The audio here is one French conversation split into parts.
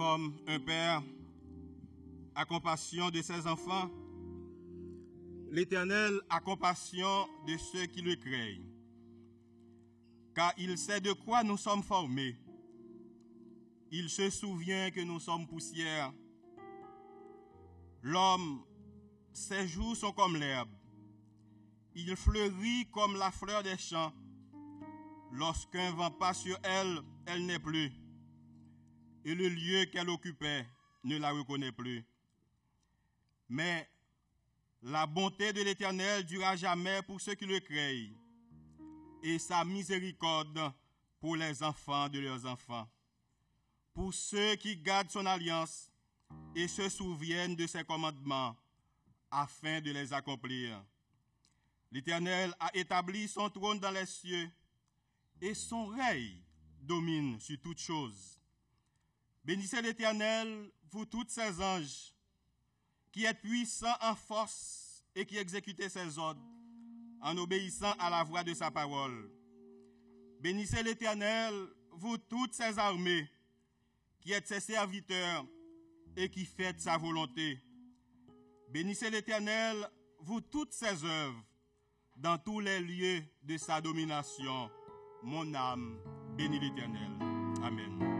comme un père a compassion de ses enfants, l'Éternel a compassion de ceux qui le craignent, car il sait de quoi nous sommes formés. Il se souvient que nous sommes poussière. L'homme, ses jours sont comme l'herbe. Il fleurit comme la fleur des champs. Lorsqu'un vent passe sur elle, elle n'est plus. Et le lieu qu'elle occupait ne la reconnaît plus. Mais la bonté de l'Éternel durera jamais pour ceux qui le craignent, et sa miséricorde pour les enfants de leurs enfants. Pour ceux qui gardent son alliance et se souviennent de ses commandements, afin de les accomplir. L'Éternel a établi son trône dans les cieux, et son règne domine sur toutes choses. Bénissez l'Éternel, vous toutes ses anges, qui êtes puissants en force et qui exécutez ses ordres, en obéissant à la voix de sa parole. Bénissez l'Éternel, vous toutes ses armées, qui êtes ses serviteurs et qui faites sa volonté. Bénissez l'Éternel, vous toutes ses œuvres, dans tous les lieux de sa domination. Mon âme bénit l'Éternel. Amen.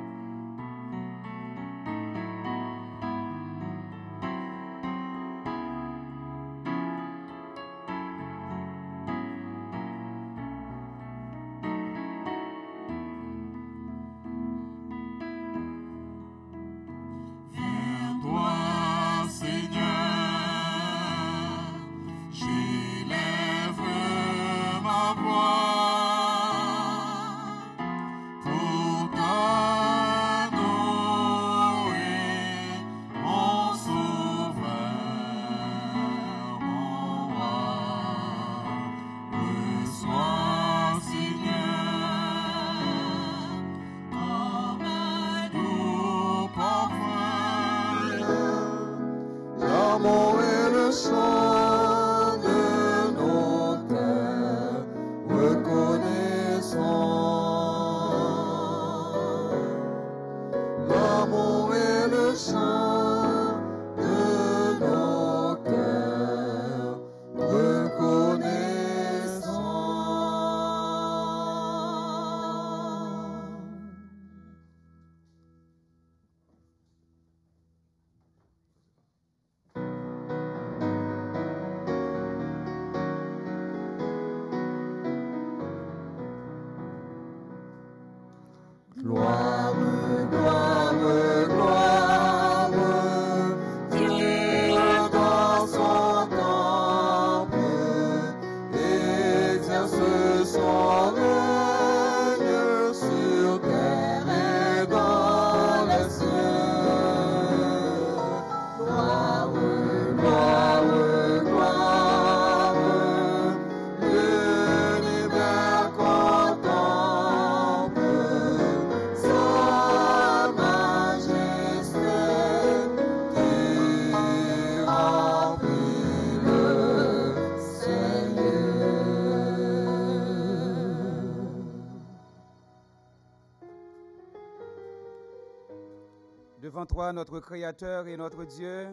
Devant toi, notre Créateur et notre Dieu,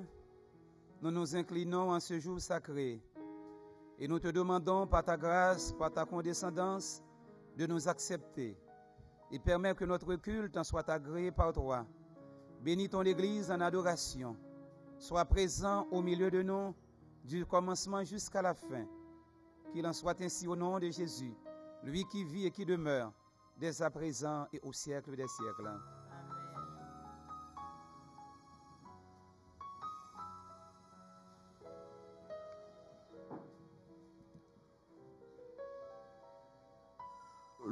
nous nous inclinons en ce jour sacré et nous te demandons par ta grâce, par ta condescendance, de nous accepter et permettre que notre culte en soit agréé par toi. Bénis ton Église en adoration, sois présent au milieu de nous du commencement jusqu'à la fin. Qu'il en soit ainsi au nom de Jésus, lui qui vit et qui demeure dès à présent et au siècle des siècles.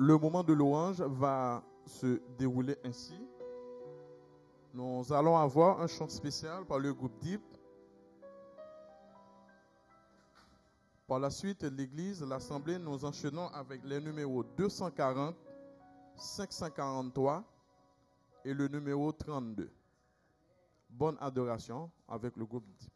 Le moment de louange va se dérouler ainsi. Nous allons avoir un chant spécial par le groupe DIP. Par la suite, l'église, l'assemblée, nous enchaînons avec les numéros 240, 543 et le numéro 32. Bonne adoration avec le groupe DIP.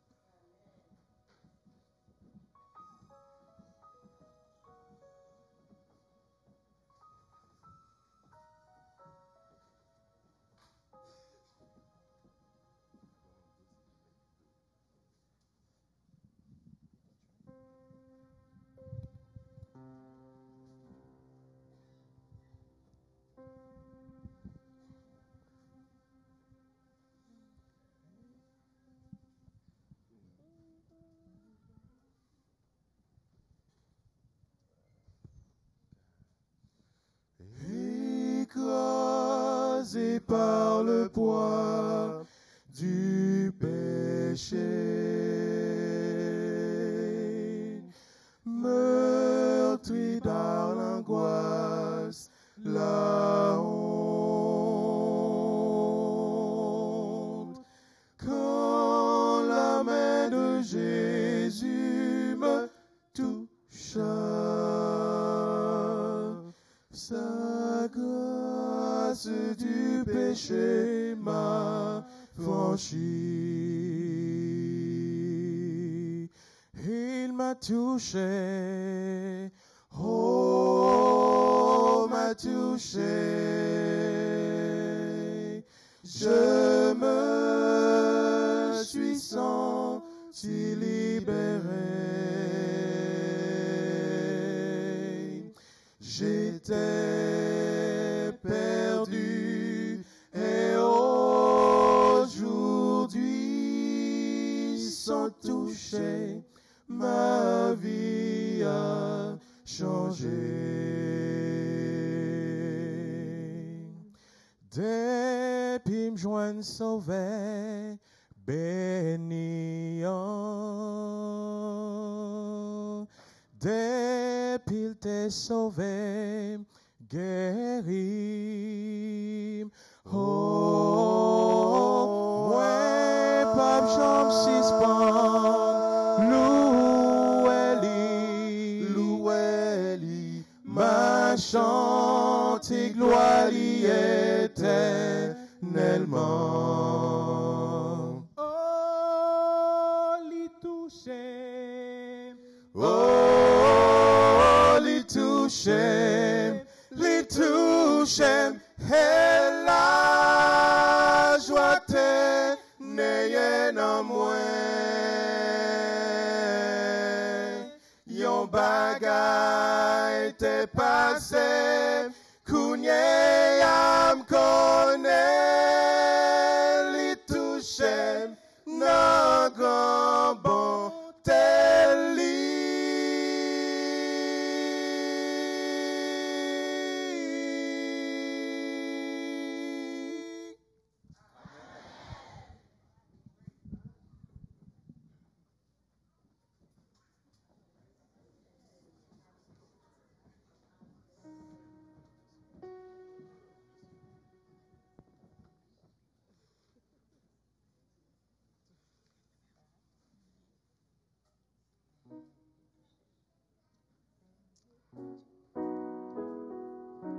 écrasé par le poids du péché. Meurtri dans l'angoisse, la honte. Quand la main de Jésus me toucha, sa grâce du péché m'a franchi. Il m'a touché, oh, m'a touché. Je me suis senti libéré. J'étais perdu et aujourd'hui, sans toucher, ma vie a changé. Depuis me joindre sauvé, béni. Depuis il t'est sauvé, guéri. Oh, ouais, pas j'en suspends, louez-li, ma chante et gloire y éternellement. Oh, l'y touché. Oh, l'y touché, et la joie t'est née en moi. Yon bagay t'est passé, kounye yam connaît, l'y touché, nan grand bon tel li.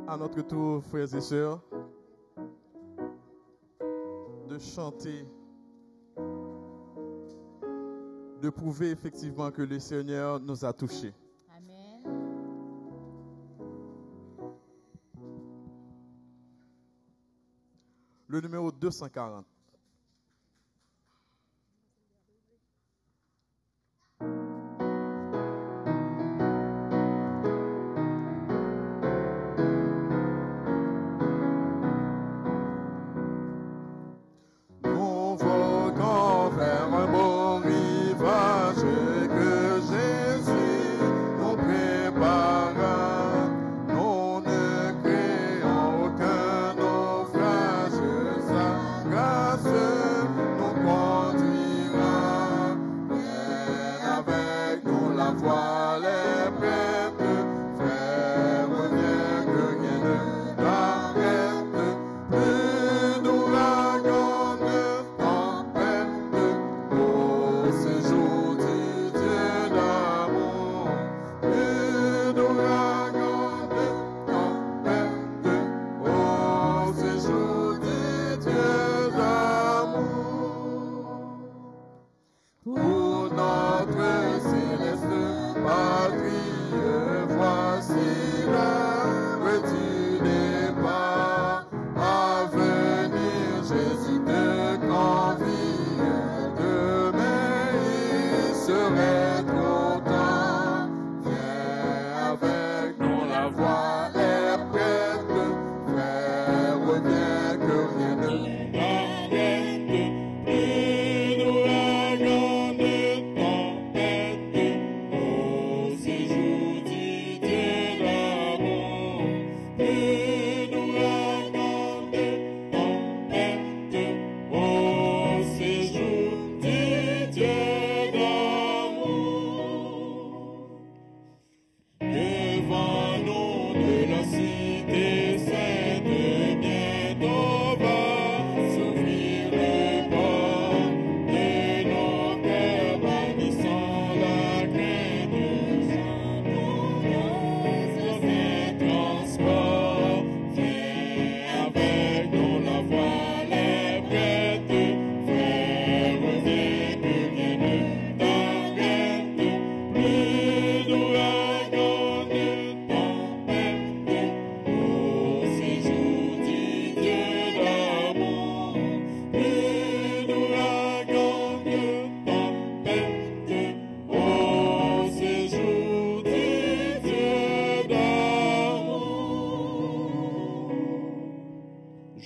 À notre tour, frères et sœurs, de chanter, de prouver effectivement que le Seigneur nous a touchés. Amen. Le numéro 240.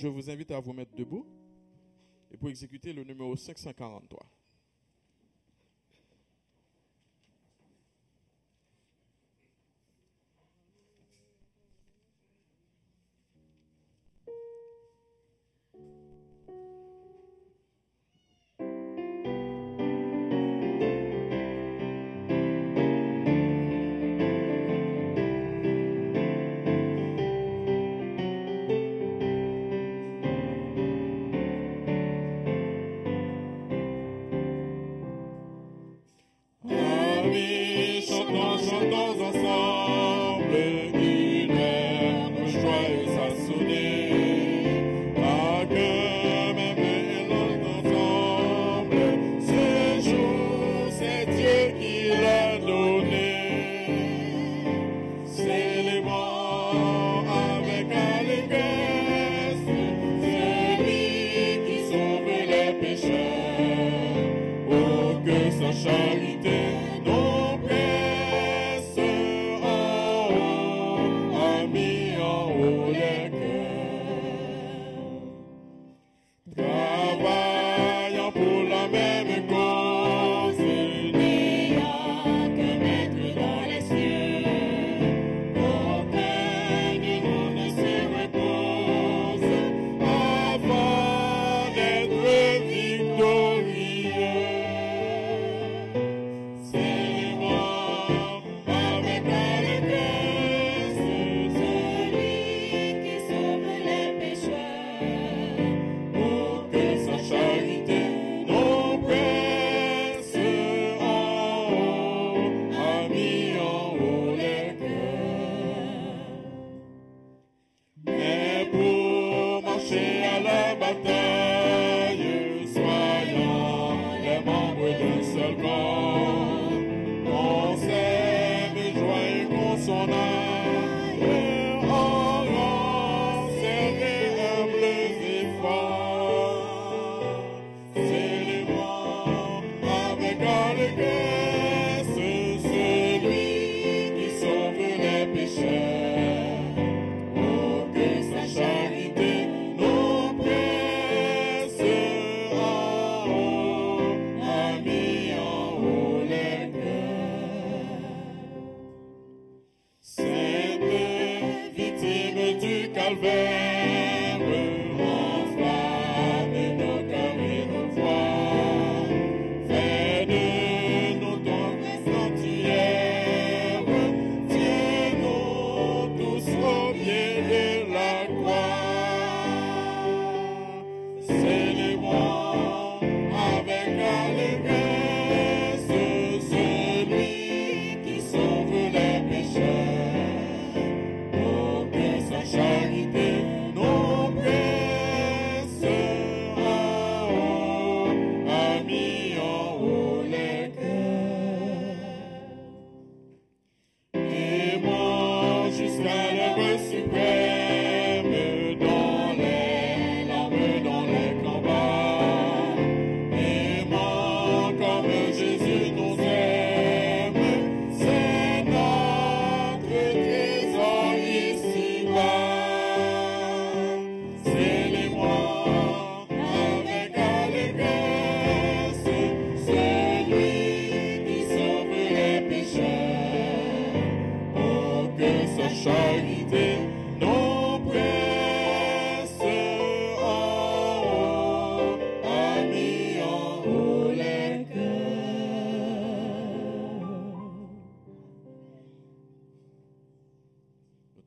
je vous invite à vous mettre debout et pour exécuter le numéro 543. Chantons ensemble une herbe joyeuse à sonner, à que même ensemble, ce jour c'est Dieu qui l'a donné. Célébrons avec allégresse celui qui sauve les pécheurs, oh que sa charité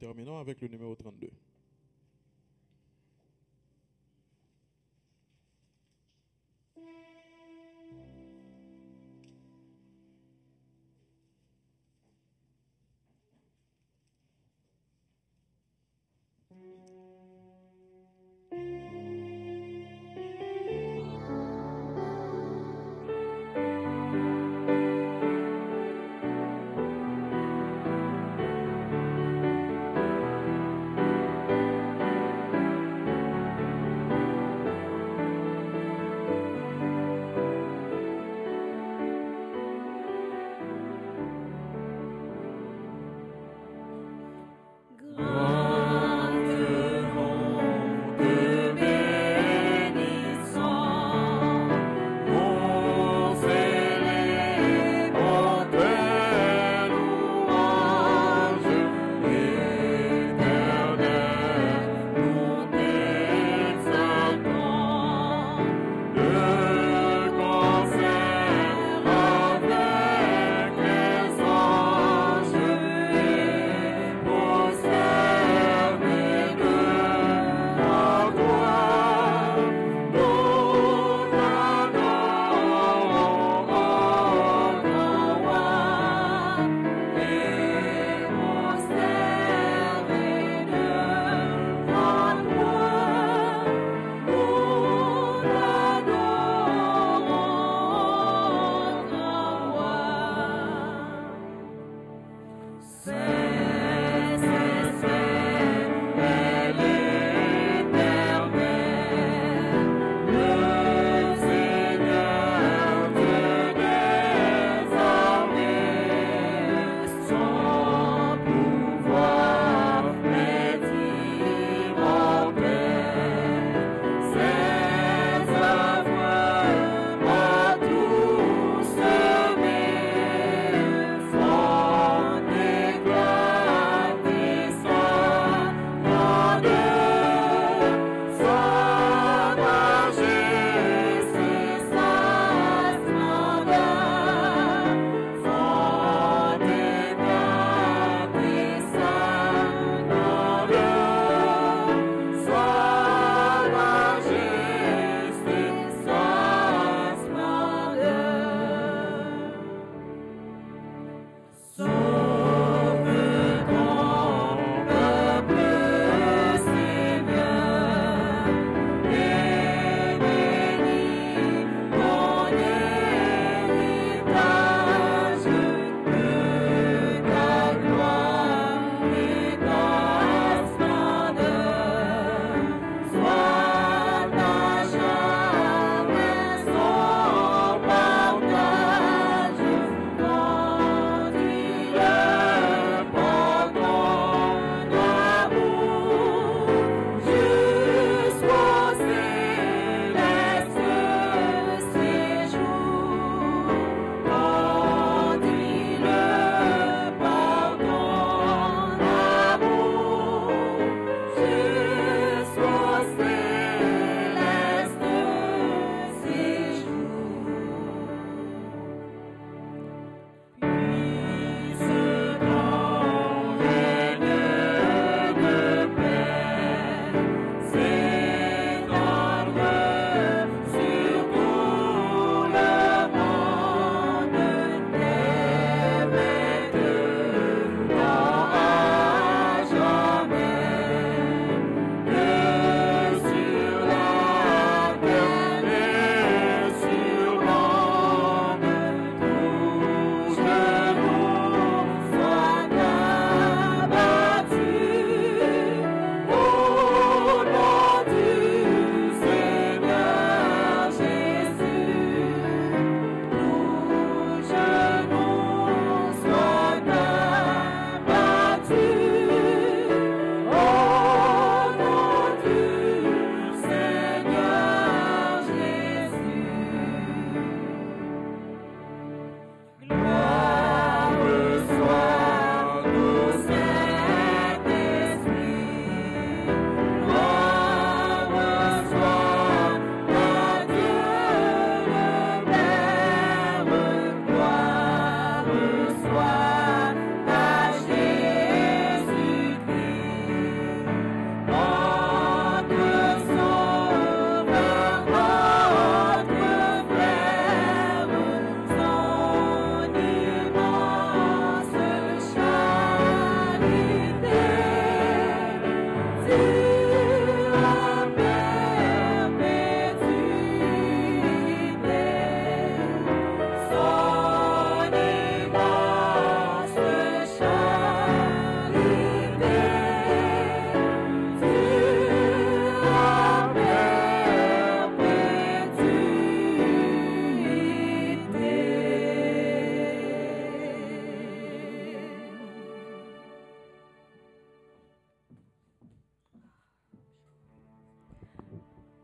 Terminons avec le numéro 32.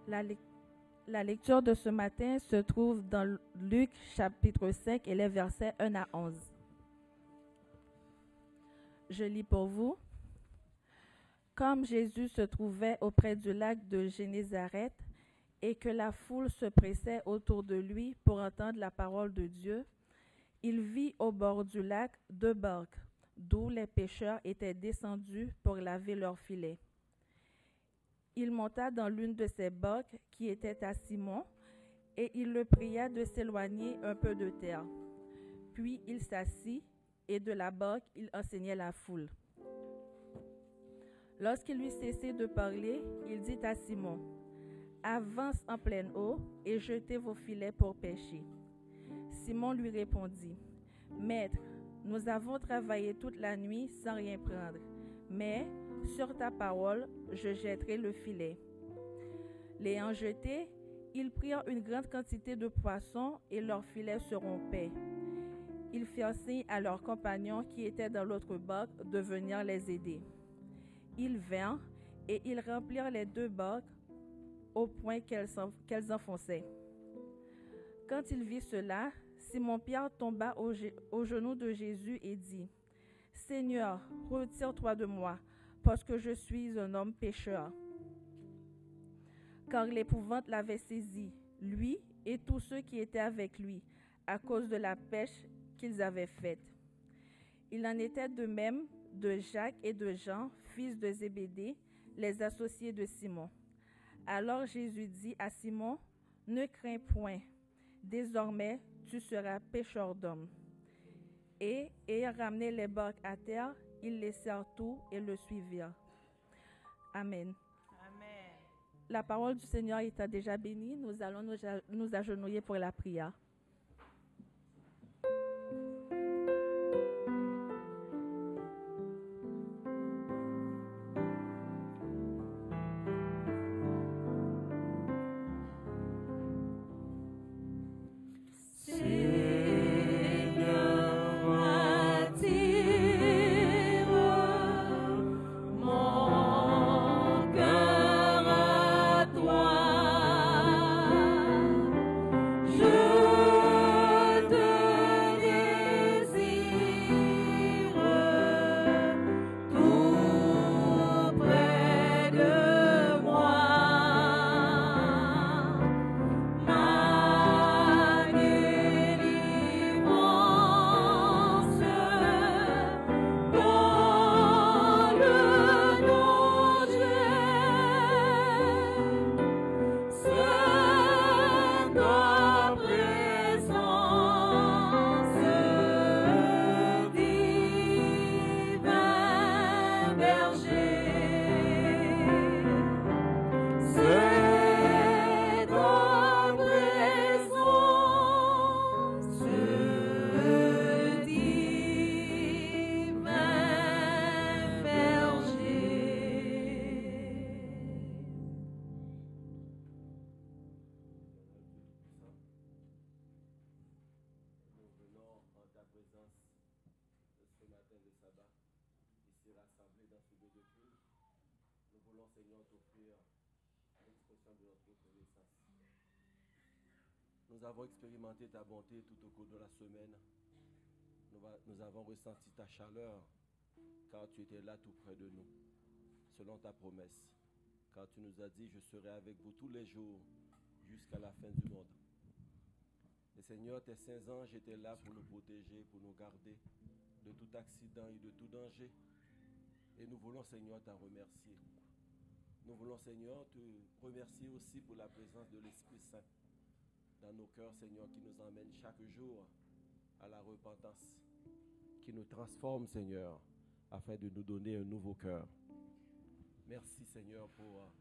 La lecture de ce matin se trouve dans Luc chapitre 5 et les versets 1 à 11. Je lis pour vous. Comme Jésus se trouvait auprès du lac de Génézareth et que la foule se pressait autour de lui pour entendre la parole de Dieu, il vit au bord du lac 2 barques, d'où les pêcheurs étaient descendus pour laver leurs filets. Il monta dans l'une de ces barques qui était à Simon, et il le pria de s'éloigner un peu de terre. Puis il s'assit, et de la barque il enseignait la foule. Lorsqu'il eut cessé de parler, il dit à Simon, « Avance en pleine eau et jetez vos filets pour pêcher. » Simon lui répondit, « Maître, nous avons travaillé toute la nuit sans rien prendre, mais sur ta parole, je jetterai le filet. » L'ayant jeté, ils prirent une grande quantité de poissons et leurs filets se rompaient. Ils firent signe à leurs compagnons qui étaient dans l'autre barque de venir les aider. Ils vinrent et ils remplirent les 2 barques au point qu'elles enfonçaient. Quand il vit cela, Simon-Pierre tomba aux genoux de Jésus et dit, « Seigneur, retire-toi de moi, parce que je suis un homme pécheur. » Car l'épouvante l'avait saisi, lui et tous ceux qui étaient avec lui, à cause de la pêche qu'ils avaient faite. Il en était de même de Jacques et de Jean, fils de Zébédée, les associés de Simon. Alors Jésus dit à Simon, « Ne crains point, désormais tu seras pêcheur d'hommes. » Et ayant ramené les barques à terre, ils laissèrent tout et le suivirent. Amen. Amen. La parole du Seigneur étant déjà bénie, nous allons nous agenouiller pour la prière. Nous avons expérimenté ta bonté tout au cours de la semaine. Nous avons ressenti ta chaleur, car tu étais là tout près de nous, selon ta promesse. Car tu nous as dit, je serai avec vous tous les jours, jusqu'à la fin du monde. Et Seigneur, tes saints anges étaient là pour nous protéger, pour nous garder de tout accident et de tout danger. Et nous voulons, Seigneur, t'en remercier. Nous voulons, Seigneur, te remercier aussi pour la présence de l'Esprit Saint dans nos cœurs, Seigneur, qui nous emmène chaque jour à la repentance, qui nous transforme, Seigneur, afin de nous donner un nouveau cœur. Merci, Seigneur, pour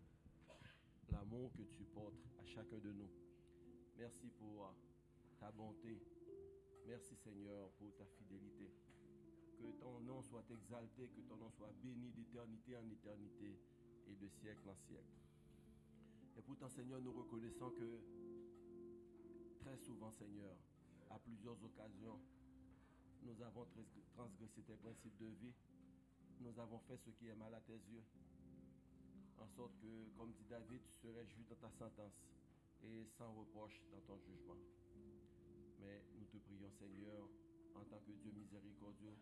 l'amour que tu portes à chacun de nous. Merci pour ta bonté. Merci, Seigneur, pour ta fidélité. Que ton nom soit exalté, que ton nom soit béni d'éternité en éternité et de siècle en siècle. Et pourtant, Seigneur, nous reconnaissons que très souvent, Seigneur, à plusieurs occasions, nous avons transgressé tes principes de vie. Nous avons fait ce qui est mal à tes yeux. en sorte que, comme dit David, tu serais juste dans ta sentence et sans reproche dans ton jugement. Mais nous te prions, Seigneur, en tant que Dieu miséricordieux,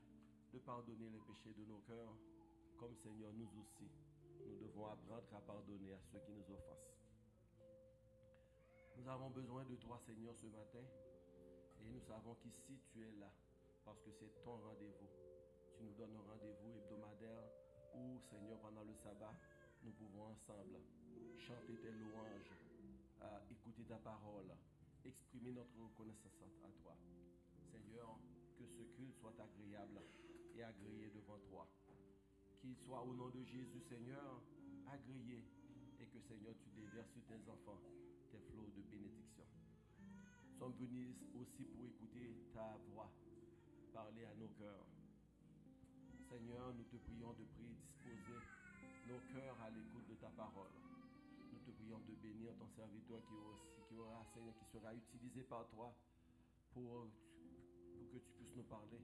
de pardonner les péchés de nos cœurs, comme Seigneur, nous aussi, nous devons apprendre à pardonner à ceux qui nous offensent. Nous avons besoin de toi, Seigneur, ce matin, et nous savons qu'ici tu es là, parce que c'est ton rendez-vous. Tu nous donnes un rendez-vous hebdomadaire où, Seigneur, pendant le sabbat, nous pouvons ensemble chanter tes louanges, écouter ta parole, exprimer notre reconnaissance à toi. Seigneur, que ce culte soit agréable et agréé devant toi. Qu'il soit au nom de Jésus, Seigneur, agréé, et que, Seigneur, tu déverses sur tes enfants tes flots de bénédiction. Nous sommes venus aussi pour écouter ta voix, parler à nos cœurs. Seigneur, nous te prions de prédisposer nos cœurs à l'écoute de ta parole. Nous te prions de bénir ton serviteur qui sera utilisé par toi pour que tu puisses nous parler.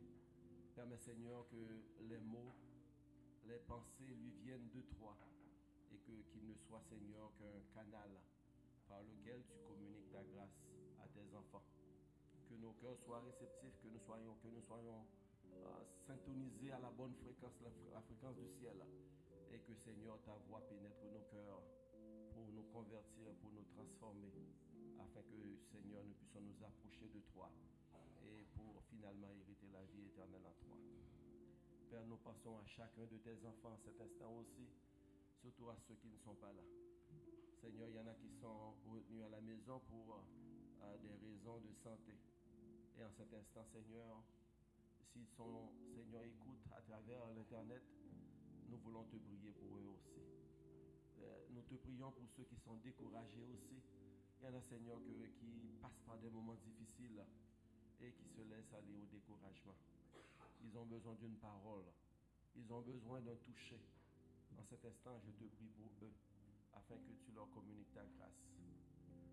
Permets, Seigneur, que les mots, les pensées lui viennent de toi et qu'il ne soit, Seigneur, qu'un canal par lequel tu communiques ta grâce à tes enfants. Que nos cœurs soient réceptifs, que nous soyons syntonisés à la bonne fréquence, la fréquence du ciel, et que, Seigneur, ta voix pénètre nos cœurs pour nous convertir, pour nous transformer, afin que, Seigneur, nous puissions nous approcher de toi et pour finalement hériter la vie éternelle en toi. Père, nous pensons à chacun de tes enfants en cet instant aussi, surtout à ceux qui ne sont pas là. Seigneur, il y en a qui sont retenus à la maison pour des raisons de santé. Et en cet instant, Seigneur, s'ils sont, Seigneur, écoute à travers l'Internet, nous voulons te prier pour eux aussi. Nous te prions pour ceux qui sont découragés aussi. Il y en a, Seigneur, qui passent par des moments difficiles et qui se laissent aller au découragement. Ils ont besoin d'une parole. Ils ont besoin d'un toucher. En cet instant, je te prie pour eux, afin que tu leur communiques ta grâce.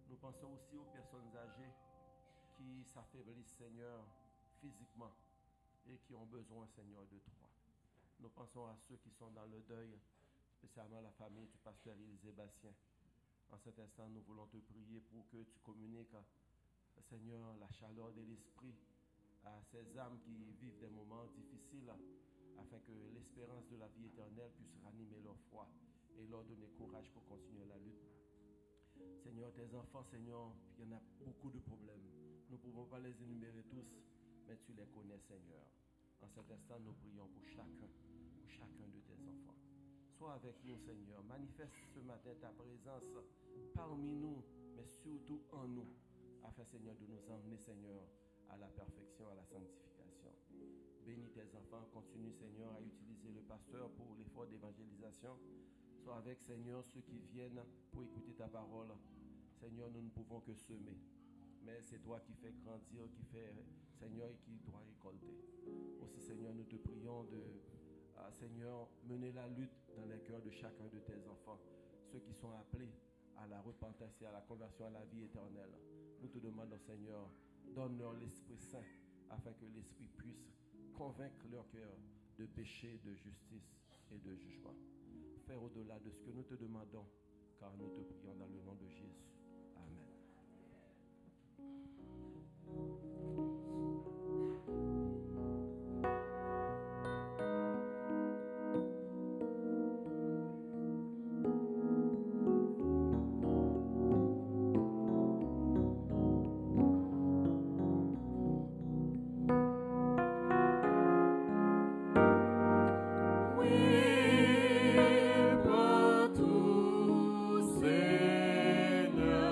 Nous pensons aussi aux personnes âgées qui s'affaiblissent, Seigneur, physiquement et qui ont besoin, Seigneur, de toi. Nous pensons à ceux qui sont dans le deuil, spécialement la famille du pasteur Élisée Bastien. En cet instant, nous voulons te prier pour que tu communiques, Seigneur, la chaleur de l'esprit à ces âmes qui vivent des moments difficiles, afin que l'espérance de la vie éternelle puisse ranimer leur foi et leur donner courage pour continuer la lutte. Seigneur, tes enfants, Seigneur, il y en a beaucoup de problèmes. Nous ne pouvons pas les énumérer tous, mais tu les connais, Seigneur. En cet instant, nous prions pour chacun de tes enfants. Sois avec nous, Seigneur. Manifeste ce matin ta présence parmi nous, mais surtout en nous, afin, Seigneur, de nous emmener, Seigneur, à la perfection, à la sanctification. Bénis tes enfants. Continue, Seigneur, à utiliser le pasteur pour l'effort d'évangélisation. Sois avec, Seigneur, ceux qui viennent pour écouter ta parole. Seigneur, nous ne pouvons que semer. Mais c'est toi qui fais grandir, qui fait, Seigneur, et qui doit récolter. Aussi, Seigneur, nous te prions de, Seigneur, mener la lutte dans les cœurs de chacun de tes enfants. Ceux qui sont appelés à la repentance et à la conversion à la vie éternelle. Nous te demandons, Seigneur, donne-leur l'Esprit Saint, afin que l'Esprit puisse convaincre leur cœur de péché, de justice et de jugement. Fais au-delà de ce que nous te demandons, car nous te prions dans le nom de Jésus. Amen. Seigneur.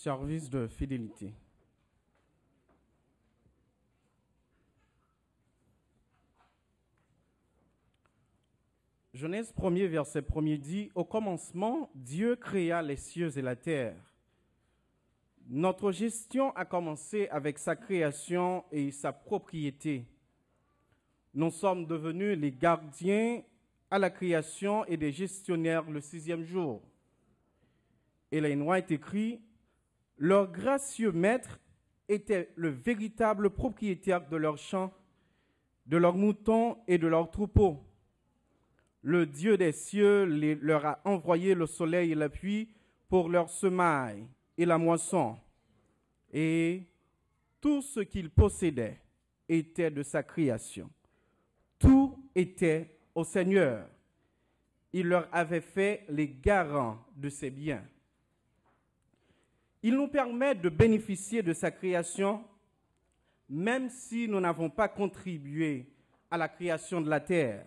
service de fidélité. Genèse 1er, verset 1er dit, « Au commencement, Dieu créa les cieux et la terre. » Notre gestion a commencé avec sa création et sa propriété. Nous sommes devenus les gardiens à la création et des gestionnaires le 6e jour. Ellen White écrit, « Leur gracieux maître était le véritable propriétaire de leurs champs, de leurs moutons et de leurs troupeaux. Le Dieu des cieux leur a envoyé le soleil et la pluie pour leur semaille et la moisson. Et tout ce qu'ils possédaient était de sa création. Tout était au Seigneur. Il leur avait fait les garants de ses biens. Il nous permet de bénéficier de sa création, même si nous n'avons pas contribué à la création de la terre.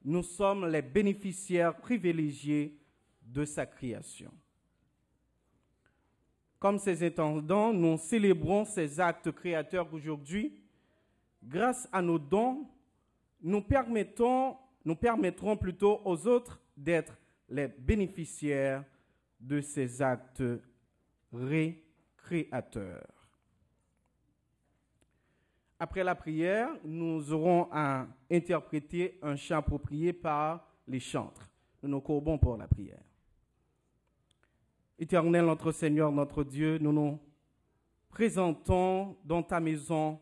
Nous sommes les bénéficiaires privilégiés de sa création. Comme ses intendants, nous célébrons ces actes créateurs aujourd'hui. Grâce à nos dons, nous permettrons plutôt aux autres d'être les bénéficiaires de ces actes récréateurs. Après la prière, nous aurons à interpréter un chant approprié par les chantres. Nous nous courbons pour la prière. Éternel, notre Seigneur, notre Dieu, nous nous présentons dans ta maison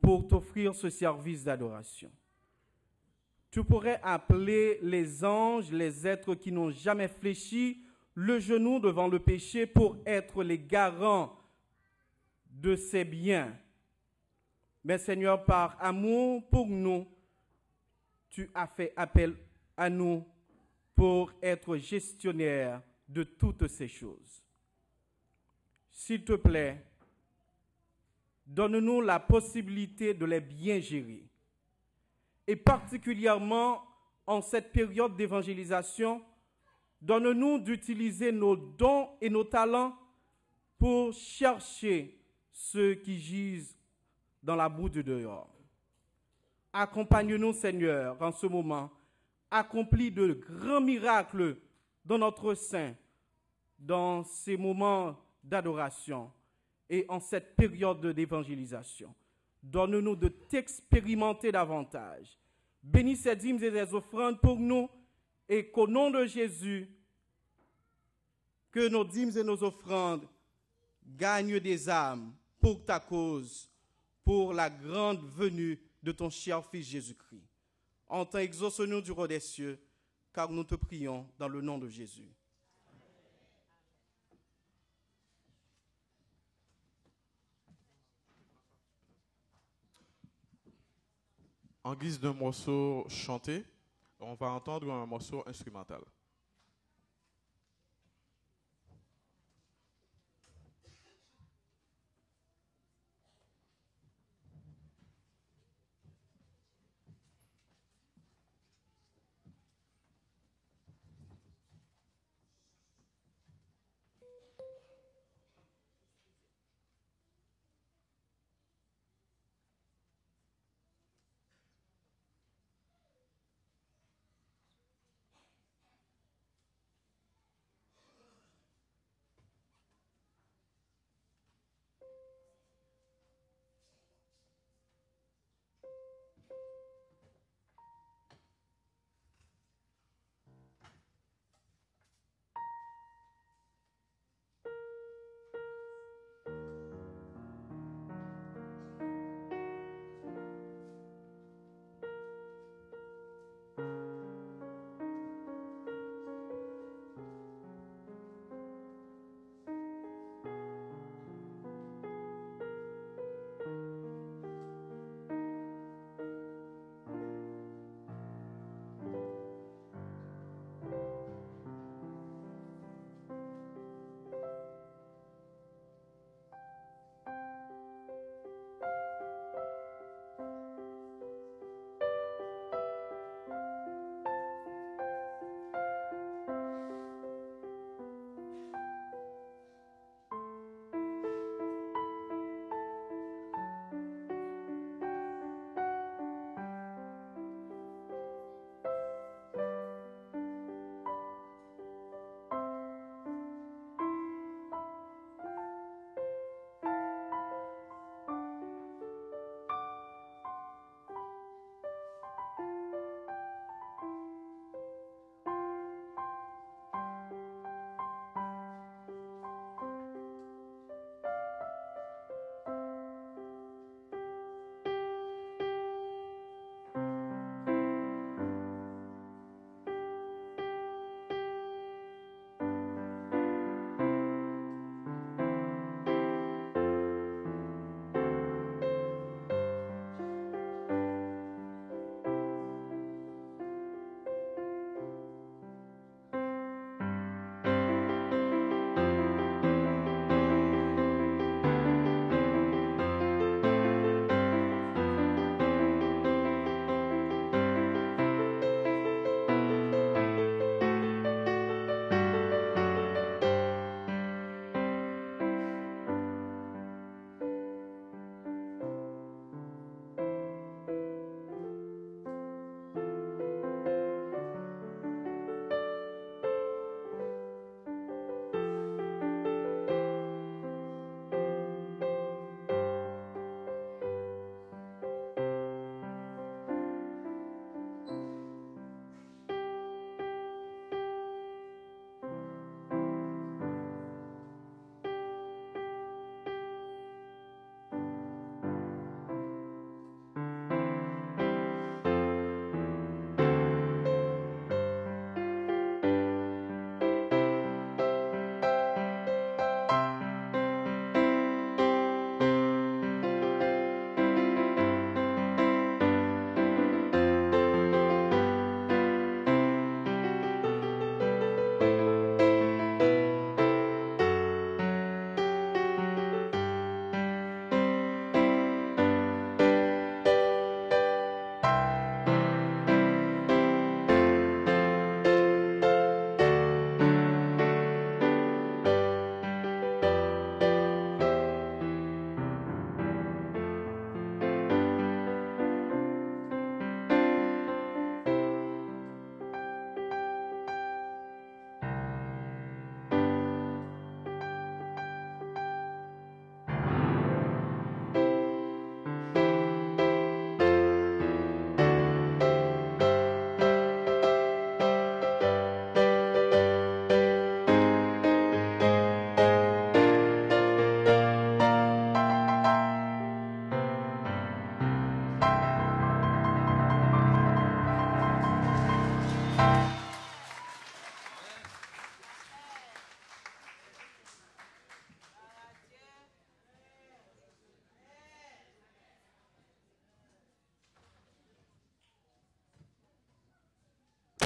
pour t'offrir ce service d'adoration. Tu pourrais appeler les anges, les êtres qui n'ont jamais fléchi le genou devant le péché pour être les garants de ses biens. Mais Seigneur, par amour pour nous, tu as fait appel à nous pour être gestionnaire de toutes ces choses. S'il te plaît, donne-nous la possibilité de les bien gérer. Et particulièrement en cette période d'évangélisation, donne-nous d'utiliser nos dons et nos talents pour chercher ceux qui gisent dans la boue du dehors. Accompagne-nous, Seigneur, en ce moment. Accomplis de grands miracles dans notre sein, dans ces moments d'adoration et en cette période d'évangélisation. Donne-nous de t'expérimenter davantage. Bénis ces dîmes et ces offrandes pour nous et qu'au nom de Jésus, que nos dîmes et nos offrandes gagnent des âmes pour ta cause, pour la grande venue de ton cher Fils Jésus-Christ. Entends, exauce-nous du roi des cieux, car nous te prions dans le nom de Jésus. En guise d'un morceau chanté, on va entendre un morceau instrumental.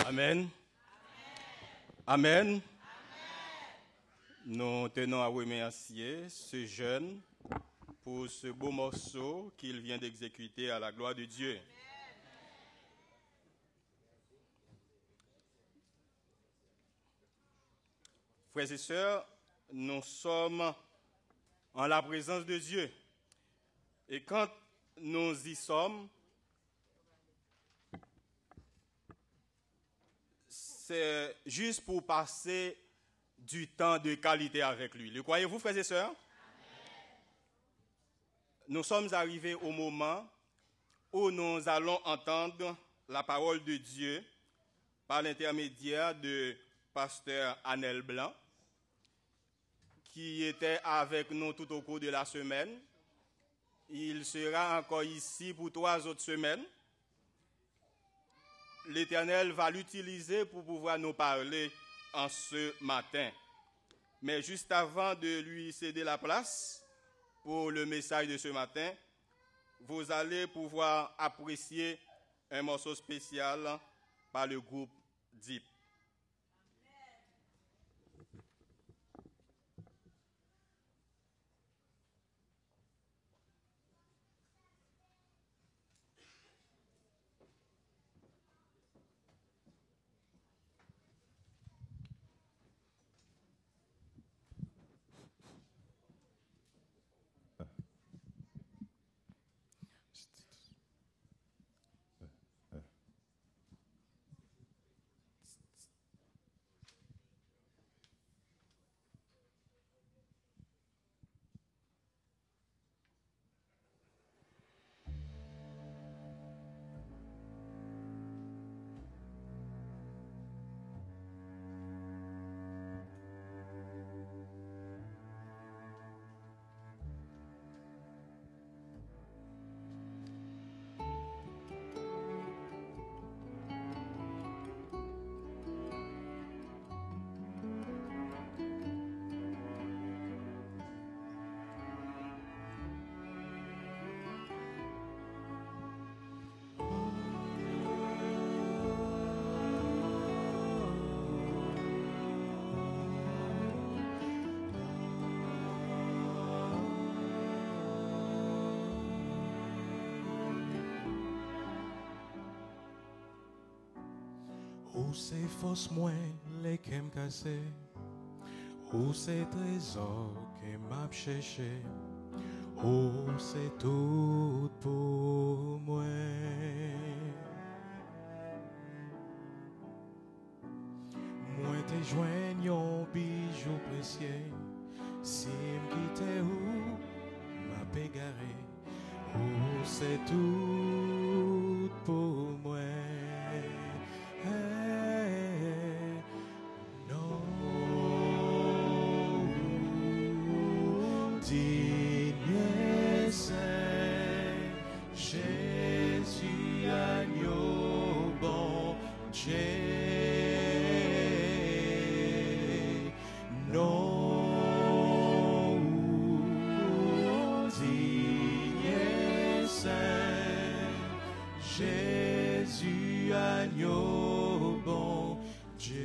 Amen. Amen. Nous tenons à remercier ce jeune pour ce beau morceau qu'il vient d'exécuter à la gloire de Dieu. Frères et sœurs, nous sommes en la présence de Dieu. Et quand nous y sommes, c'est juste pour passer du temps de qualité avec lui. Le croyez-vous, frères et sœurs? Amen. Nous sommes arrivés au moment où nous allons entendre la parole de Dieu par l'intermédiaire de pasteur Anel Blanc, qui était avec nous tout au cours de la semaine. Il sera encore ici pour 3 autres semaines. L'Éternel va l'utiliser pour pouvoir nous parler en ce matin. Mais juste avant de lui céder la place pour le message de ce matin, vous allez pouvoir apprécier un morceau spécial par le groupe Deep. Où c'est force moins les qu'aime casser, où c'est trésor qui m'a cherché, où c'est tout pour moi. Moi te joigne un bijou précieux, si m'quitte où m'a pégaré, où c'est tout pour moi. Digne Saint, Jésus agneau bon Dieu, non, digne Saint, Jésus agneau bon Dieu.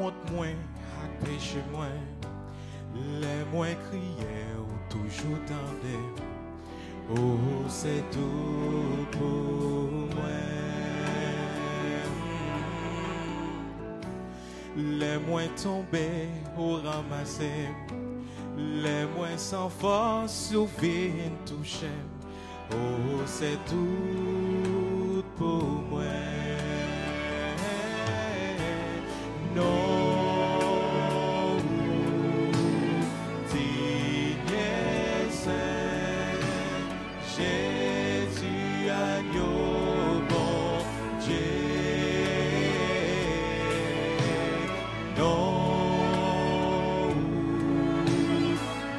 Honte moins, à péché moins, les moins criés ou toujours tendez. Oh, c'est tout pour moi. Les moins tombés ou ramassés, les moins sans force ou viennent toucher. Oh, c'est tout pour moi. Non, digne Saint, Jésus agneau bon Dieu. Non,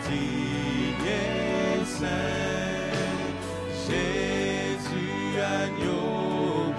digne Saint, Jésus agneau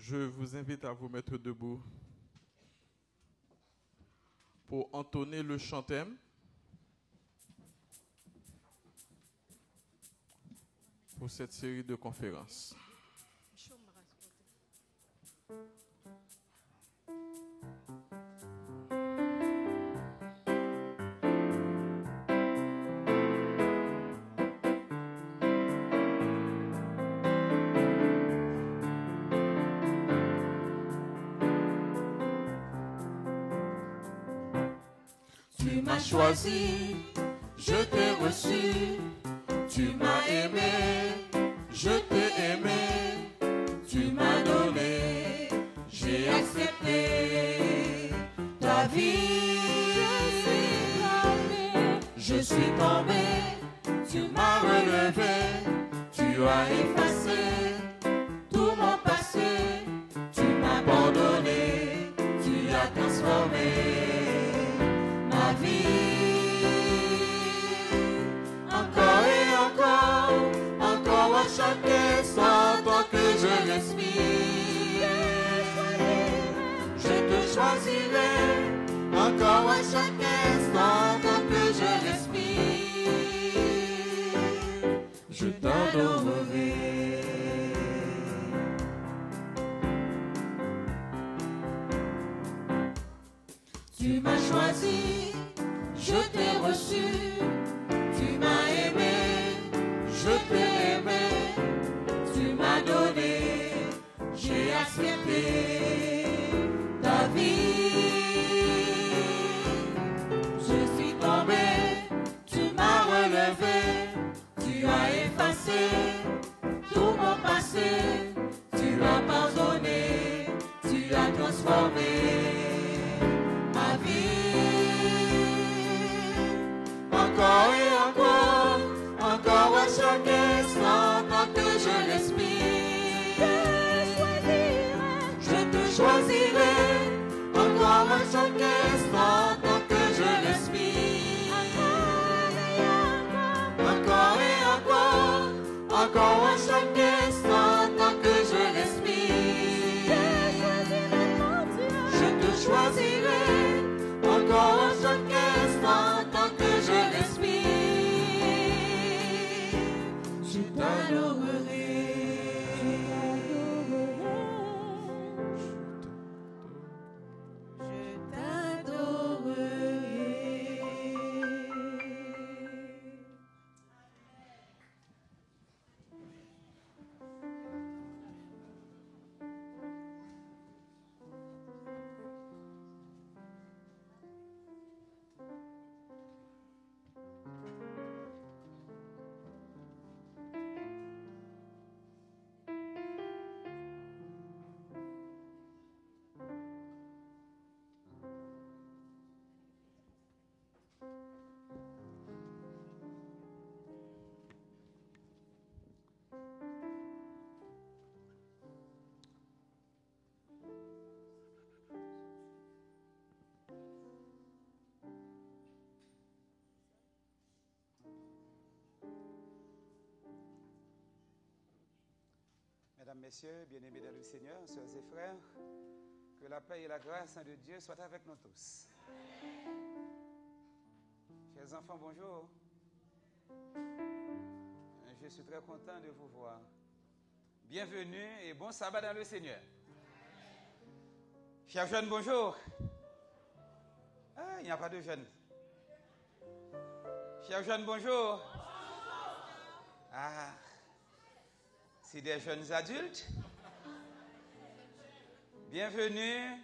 Je vous invite à vous mettre debout pour entonner le chant thème. Pour cette série de conférences. Tu m'as choisi, je t'ai reçu, tu m'as aimé, je t'ai aimé, tu m'as donné, j'ai accepté ta vie. Je suis tombé, tu m'as relevé, tu as effacé tout mon passé, tu m'as pardonné, tu as transformé ma vie. Encore et encore à chaque instant, tant que je respire, je te choisirai. Encore à chaque instant, tant que je respire, je t'adorerai. Tu m'as choisi, je t'ai reçu, tu m'as aimé, je t'ai aimé, tu m'as donné, j'ai accepté ta vie. Je suis tombé, tu m'as relevé, tu as effacé tout mon passé, tu as pardonné, tu as transformé ma vie. Encore et encore à chaque instant, tant que je respire, je te choisirai. Encore à chaque instant, tant que je respire, encore et encore à chaque instant, tant que je respire, je te choisirai. Encore à chaque instant, tant que je respire, je t'adorerai. Je t'adorerai. Mesdames, Messieurs, bien-aimés dans le Seigneur, sœurs et frères, que la paix et la grâce de Dieu soient avec nous tous. Chers enfants, bonjour. Je suis très content de vous voir. Bienvenue et bon sabbat dans le Seigneur. Chers jeunes, bonjour. Ah, il n'y a pas de jeunes. Chers jeunes, bonjour. Ah, c'est des jeunes adultes. Bienvenue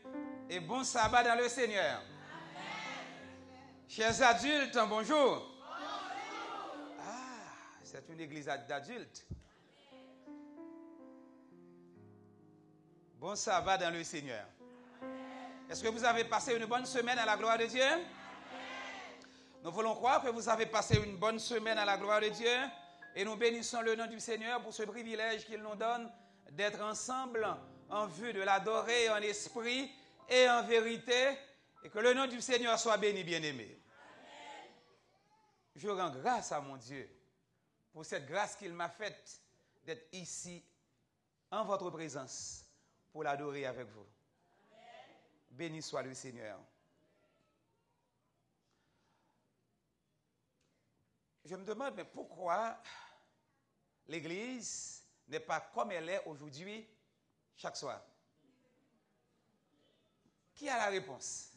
et bon sabbat dans le Seigneur. Chers adultes, bonjour. Ah, c'est une église d'adultes. Bon sabbat dans le Seigneur. Est-ce que vous avez passé une bonne semaine à la gloire de Dieu? Nous voulons croire que vous avez passé une bonne semaine à la gloire de Dieu et nous bénissons le nom du Seigneur pour ce privilège qu'il nous donne d'être ensemble en vue de l'adorer en esprit et en vérité, et que le nom du Seigneur soit béni, bien-aimé. Je rends grâce à mon Dieu pour cette grâce qu'il m'a faite d'être ici en votre présence pour l'adorer avec vous. Béni soit le Seigneur. Je me demande, mais pourquoi l'Église n'est pas comme elle est aujourd'hui chaque soir? Qui a la réponse?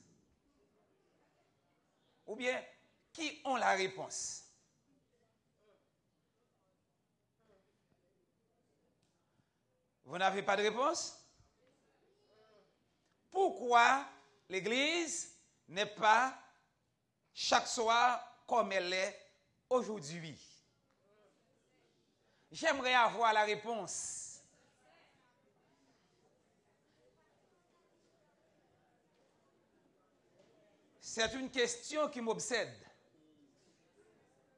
Ou bien, qui ont la réponse? Vous n'avez pas de réponse? Pourquoi l'Église n'est pas chaque soir comme elle est aujourd'hui? J'aimerais avoir la réponse. C'est une question qui m'obsède.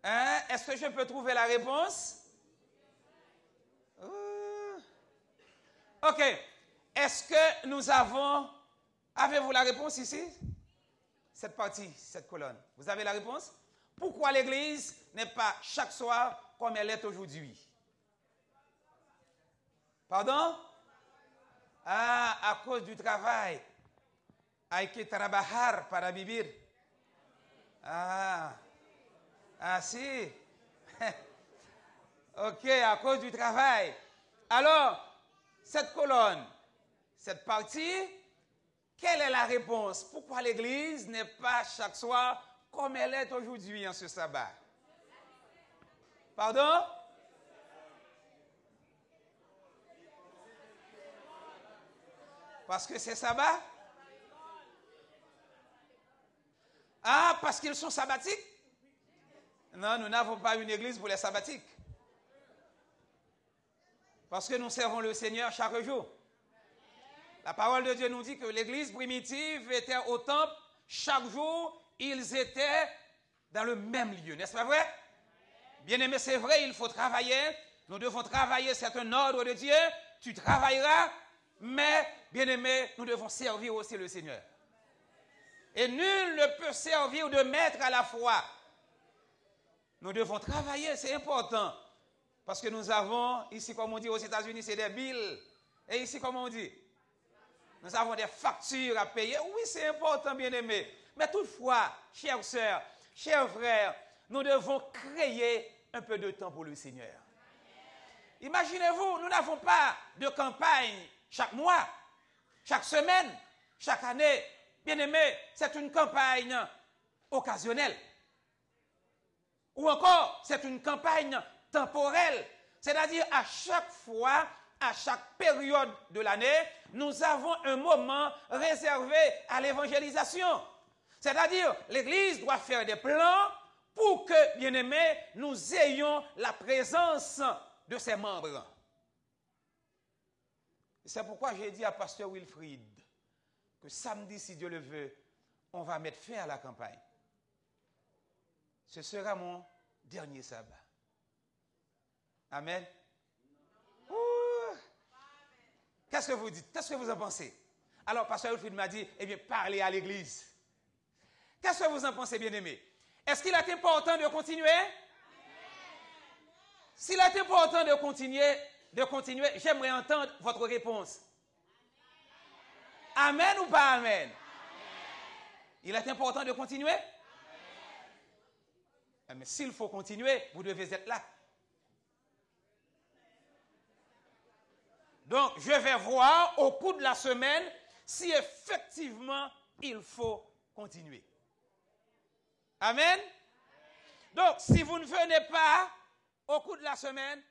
Hein? Est-ce que je peux trouver la réponse? OK. Est-ce que nous avons... Avez-vous la réponse ici? Cette partie, cette colonne. Vous avez la réponse? Pourquoi l'Église n'est pas chaque soir comme elle est aujourd'hui? Pardon? Ah, à cause du travail. Hay que trabajar para vivir. Ah, si. OK, à cause du travail. Alors, cette colonne, cette partie, quelle est la réponse? Pourquoi l'Église n'est pas chaque soir comme elle est aujourd'hui en ce sabbat? Pardon? Parce que c'est sabbat? Ah, parce qu'ils sont sabbatiques? Non, nous n'avons pas une église pour les sabbatiques. Parce que nous servons le Seigneur chaque jour. La parole de Dieu nous dit que l'église primitive était au temple. Chaque jour, ils étaient dans le même lieu. N'est-ce pas vrai? Bien-aimé, c'est vrai, il faut travailler. Nous devons travailler, c'est un ordre de Dieu. Tu travailleras, mais, bien-aimé, nous devons servir aussi le Seigneur. Et nul ne peut servir de maître à la fois. Nous devons travailler, c'est important. Parce que nous avons, ici, comme on dit aux États-Unis, c'est des bills. Et ici, comme on dit, nous avons des factures à payer. Oui, c'est important, bien-aimé. Mais toutefois, chères sœurs, chers frères, nous devons créer un peu de temps pour le Seigneur. Imaginez-vous, nous n'avons pas de campagne chaque mois, chaque semaine, chaque année. Bien-aimé, c'est une campagne occasionnelle. Ou encore, c'est une campagne temporelle. C'est-à-dire, à chaque fois, à chaque période de l'année, nous avons un moment réservé à l'évangélisation. C'est-à-dire, l'Église doit faire des plans pour que, bien-aimés, nous ayons la présence de ses membres. C'est pourquoi j'ai dit à Pasteur Wilfried que samedi, si Dieu le veut, on va mettre fin à la campagne. Ce sera mon dernier sabbat. Amen. Qu'est-ce que vous dites? Qu'est-ce que vous en pensez? Alors, Pasteur Wilfried m'a dit, eh bien, parlez à l'église. Qu'est-ce que vous en pensez, bien-aimés? Est-ce qu'il est important de continuer? S'il est important de continuer, j'aimerais entendre votre réponse. Amen ou pas amen? Il est important de continuer? Mais s'il faut continuer, vous devez être là. Donc, je vais voir au cours de la semaine si effectivement il faut continuer. Amen? Donc, si vous ne venez pas au cours de la semaine,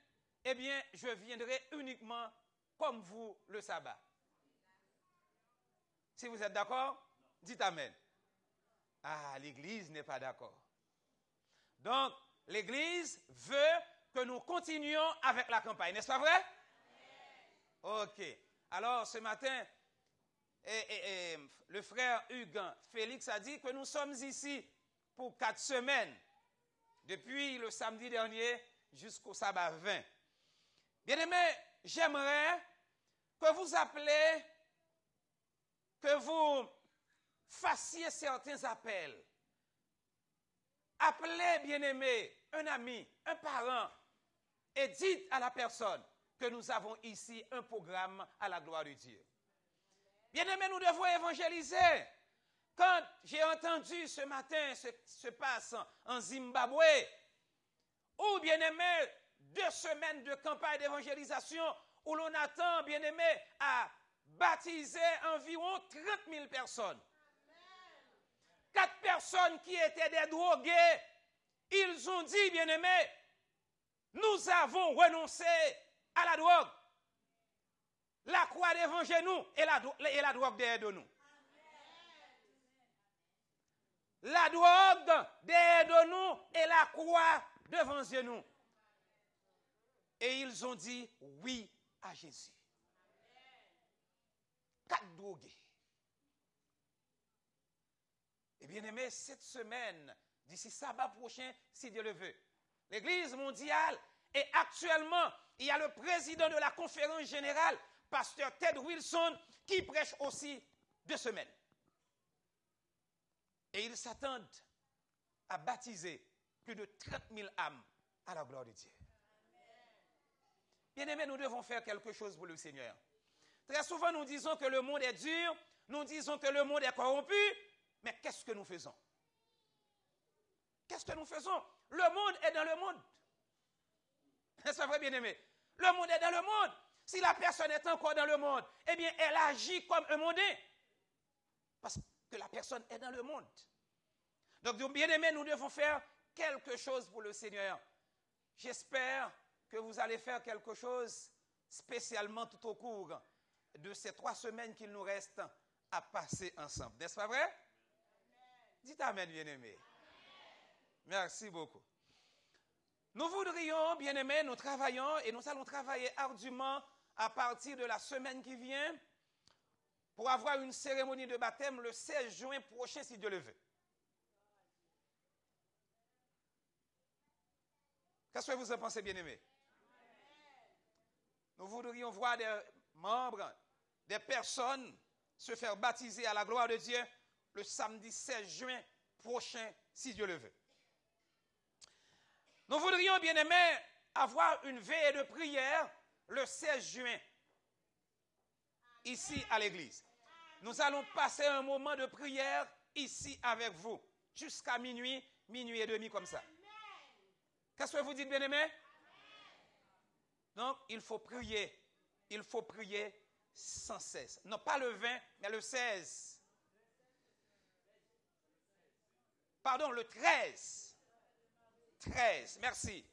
eh bien, je viendrai uniquement comme vous le sabbat. Si vous êtes d'accord, dites amen. Ah, l'Église n'est pas d'accord. Donc, l'Église veut que nous continuions avec la campagne. N'est-ce pas vrai? OK. Alors, ce matin, le frère Hugues Félix a dit que nous sommes ici pour 4 semaines, depuis le samedi dernier jusqu'au sabbat 20. Bien-aimés, j'aimerais que vous appelez, que vous fassiez certains appels. Appelez, bien-aimé, un ami, un parent, et dites à la personne que nous avons ici un programme à la gloire de Dieu. Bien-aimés, nous devons évangéliser. Quand j'ai entendu ce matin se passe en Zimbabwe, où, bien-aimés, 2 semaines de campagne d'évangélisation, où l'on attend, bien-aimés, à baptiser environ 30 000 personnes. 4 personnes qui étaient des drogués, ils ont dit, bien-aimés, nous avons renoncé à la drogue. La croix devant nous et la drogue derrière nous. La drogue derrière nous et la croix devant nous. Et ils ont dit oui à Jésus. 4 drogués. Et bien aimé, cette semaine, d'ici sabbat prochain, si Dieu le veut, l'Église mondiale, et actuellement, il y a le président de la conférence générale, pasteur Ted Wilson, qui prêche aussi 2 semaines. Et ils s'attendent à baptiser plus de 30 000 âmes à la gloire de Dieu. Bien-aimés, nous devons faire quelque chose pour le Seigneur. Très souvent, nous disons que le monde est dur, nous disons que le monde est corrompu, mais qu'est-ce que nous faisons? Qu'est-ce que nous faisons? Le monde est dans le monde. C'est vrai, bien-aimé. Le monde est dans le monde. Si la personne est encore dans le monde, eh bien, elle agit comme un mondain. Parce que la personne est dans le monde. Donc, bien-aimés, nous devons faire quelque chose pour le Seigneur. J'espère que vous allez faire quelque chose spécialement tout au cours de ces 3 semaines qu'il nous reste à passer ensemble. N'est-ce pas vrai? Dites amen, bien-aimés. Merci beaucoup. Nous voudrions, bien-aimés, nous travaillons et nous allons travailler ardument à partir de la semaine qui vient pour avoir une cérémonie de baptême le 16 juin prochain, si Dieu le veut. Qu'est-ce que vous en pensez, bien-aimés? Nous voudrions voir des membres, des personnes se faire baptiser à la gloire de Dieu le samedi 16 juin prochain, si Dieu le veut. Nous voudrions, bien aimés, avoir une veille de prière le 16 juin, ici à l'église. Nous allons passer un moment de prière ici avec vous, jusqu'à minuit, minuit et demi comme ça. Qu'est-ce que vous dites, bien aimés? Donc, il faut prier sans cesse. Non, pas le 20, mais le 16. Pardon, le 13. 13, merci.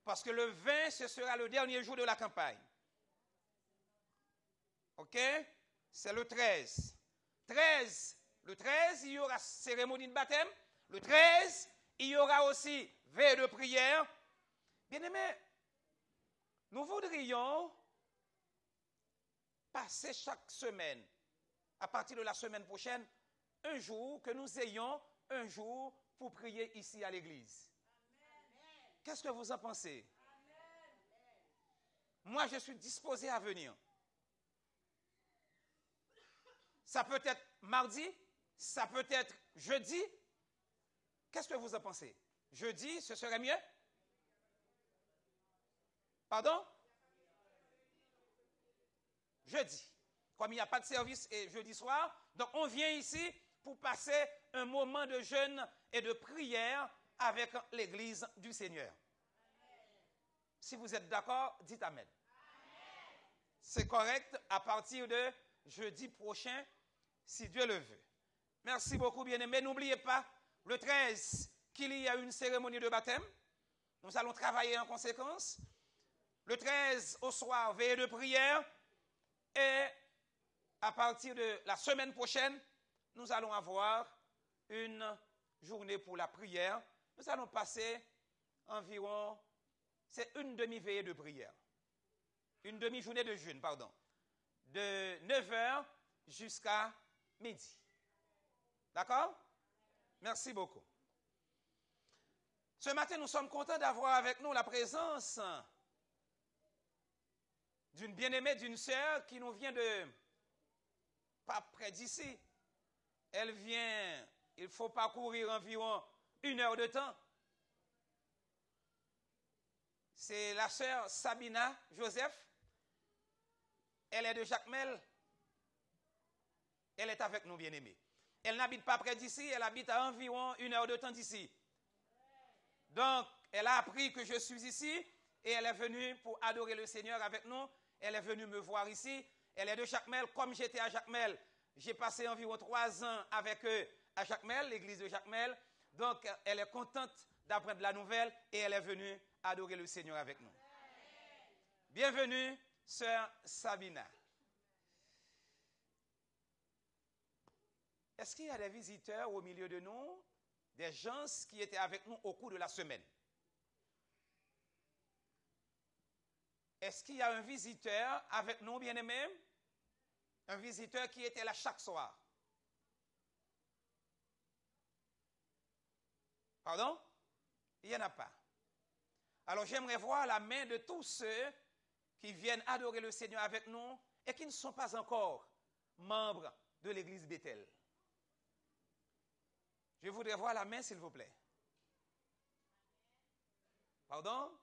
Parce que le 20, ce sera le dernier jour de la campagne. OK? C'est le 13. 13, le 13, il y aura cérémonie de baptême. Le 13, il y aura aussi veille de prière. Bien-aimés, nous voudrions passer chaque semaine, à partir de la semaine prochaine, un jour, que nous ayons un jour pour prier ici à l'église. Qu'est-ce que vous en pensez? Moi, je suis disposé à venir. Ça peut être mardi, ça peut être jeudi. Qu'est-ce que vous en pensez? Jeudi, ce serait mieux? Pardon? Jeudi. Comme il n'y a pas de service et jeudi soir, donc on vient ici pour passer un moment de jeûne et de prière avec l'église du Seigneur. Si vous êtes d'accord, dites amen. C'est correct à partir de jeudi prochain, si Dieu le veut. Merci beaucoup, bien-aimés. N'oubliez pas, le 13, qu'il y a une cérémonie de baptême. Nous allons travailler en conséquence. Le 13, au soir, veillée de prière. Et à partir de la semaine prochaine, nous allons avoir une journée pour la prière. Nous allons passer environ, c'est une demi-veillée de prière. Une demi-journée de jeûne, pardon. De 9h jusqu'à midi. D'accord? Merci beaucoup. Ce matin, nous sommes contents d'avoir avec nous la présence d'une bien-aimée, d'une sœur qui nous vient de pas près d'ici. Elle vient, il faut parcourir environ 1 heure de temps. C'est la sœur Sabina Joseph. Elle est de Jacmel. Elle est avec nous, bien-aimés. Elle n'habite pas près d'ici, elle habite à environ 1 heure de temps d'ici. Donc, elle a appris que je suis ici et elle est venue pour adorer le Seigneur avec nous. Elle est venue me voir ici. Elle est de Jacmel. Comme j'étais à Jacmel, j'ai passé environ 3 ans avec eux à Jacmel, l'église de Jacmel. Donc, elle est contente d'apprendre la nouvelle et elle est venue adorer le Seigneur avec nous. Bienvenue, sœur Sabina. Est-ce qu'il y a des visiteurs au milieu de nous, des gens qui étaient avec nous au cours de la semaine? Est-ce qu'il y a un visiteur avec nous, bien-aimés? Un visiteur qui était là chaque soir? Pardon? Il n'y en a pas. Alors j'aimerais voir la main de tous ceux qui viennent adorer le Seigneur avec nous et qui ne sont pas encore membres de l'église Bethel. Je voudrais voir la main, s'il vous plaît. Pardon?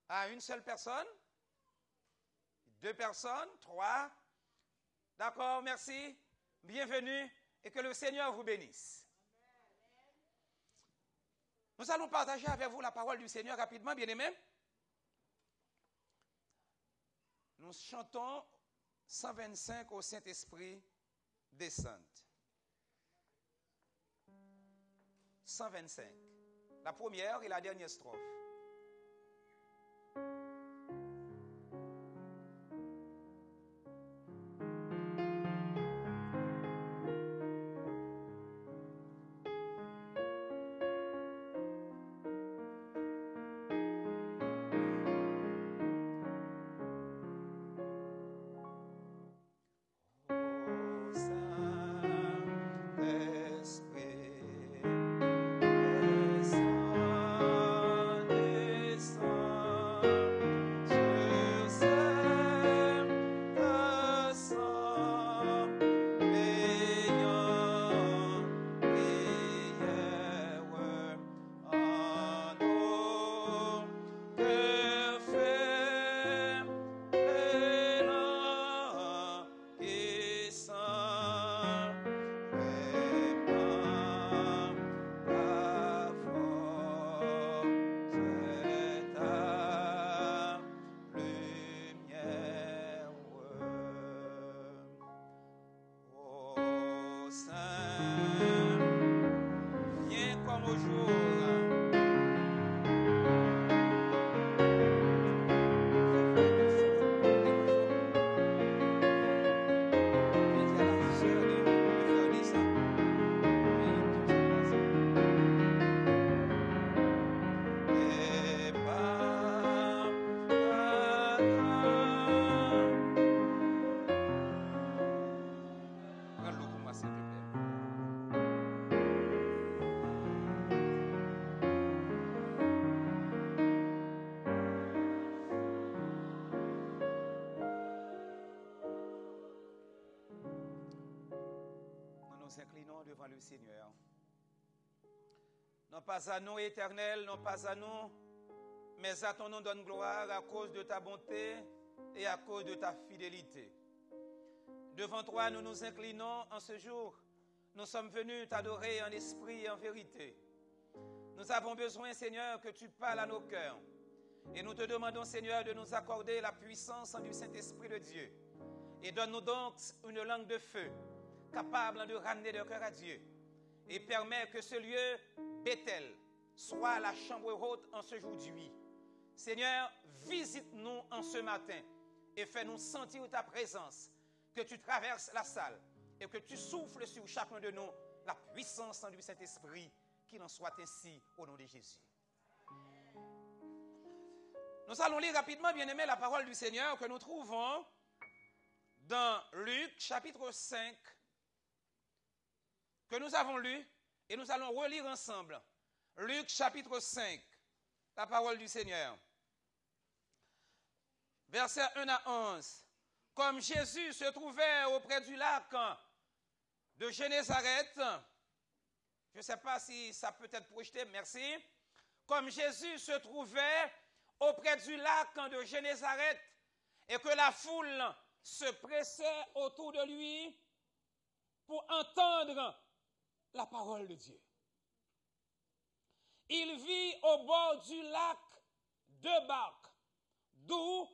À une seule personne? 2 personnes? 3? D'accord, merci. Bienvenue et que le Seigneur vous bénisse. Nous allons partager avec vous la parole du Seigneur rapidement, bien-aimés. Nous chantons 125 au Saint-Esprit descende. 125. La première et la dernière strophe. Nous inclinons devant le Seigneur. Non pas à nous, Éternel, non pas à nous, mais à ton nom donne gloire à cause de ta bonté et à cause de ta fidélité. Devant toi, nous nous inclinons en ce jour. Nous sommes venus t'adorer en esprit et en vérité. Nous avons besoin, Seigneur, que tu parles à nos cœurs. Et nous te demandons, Seigneur, de nous accorder la puissance du Saint-Esprit de Dieu. Et donne-nous donc une langue de feu, capable de ramener le cœur à Dieu. Et permet que ce lieu, Bethel, soit la chambre haute en ce jour d'huile. Seigneur, visite-nous en ce matin et fais-nous sentir ta présence, que tu traverses la salle et que tu souffles sur chacun de nous la puissance du Saint-Esprit, qu'il en soit ainsi au nom de Jésus. Nous allons lire rapidement, bien-aimés, la parole du Seigneur que nous trouvons dans Luc chapitre 5, que nous avons lu et nous allons relire ensemble. Luc chapitre 5, la parole du Seigneur. Versets 1 à 11. Comme Jésus se trouvait auprès du lac de Génézareth, je ne sais pas si ça peut être projeté, merci. Comme Jésus se trouvait auprès du lac de Génézareth et que la foule se pressait autour de lui, pour entendre la parole de Dieu. Il vit au bord du lac 2 barques, d'où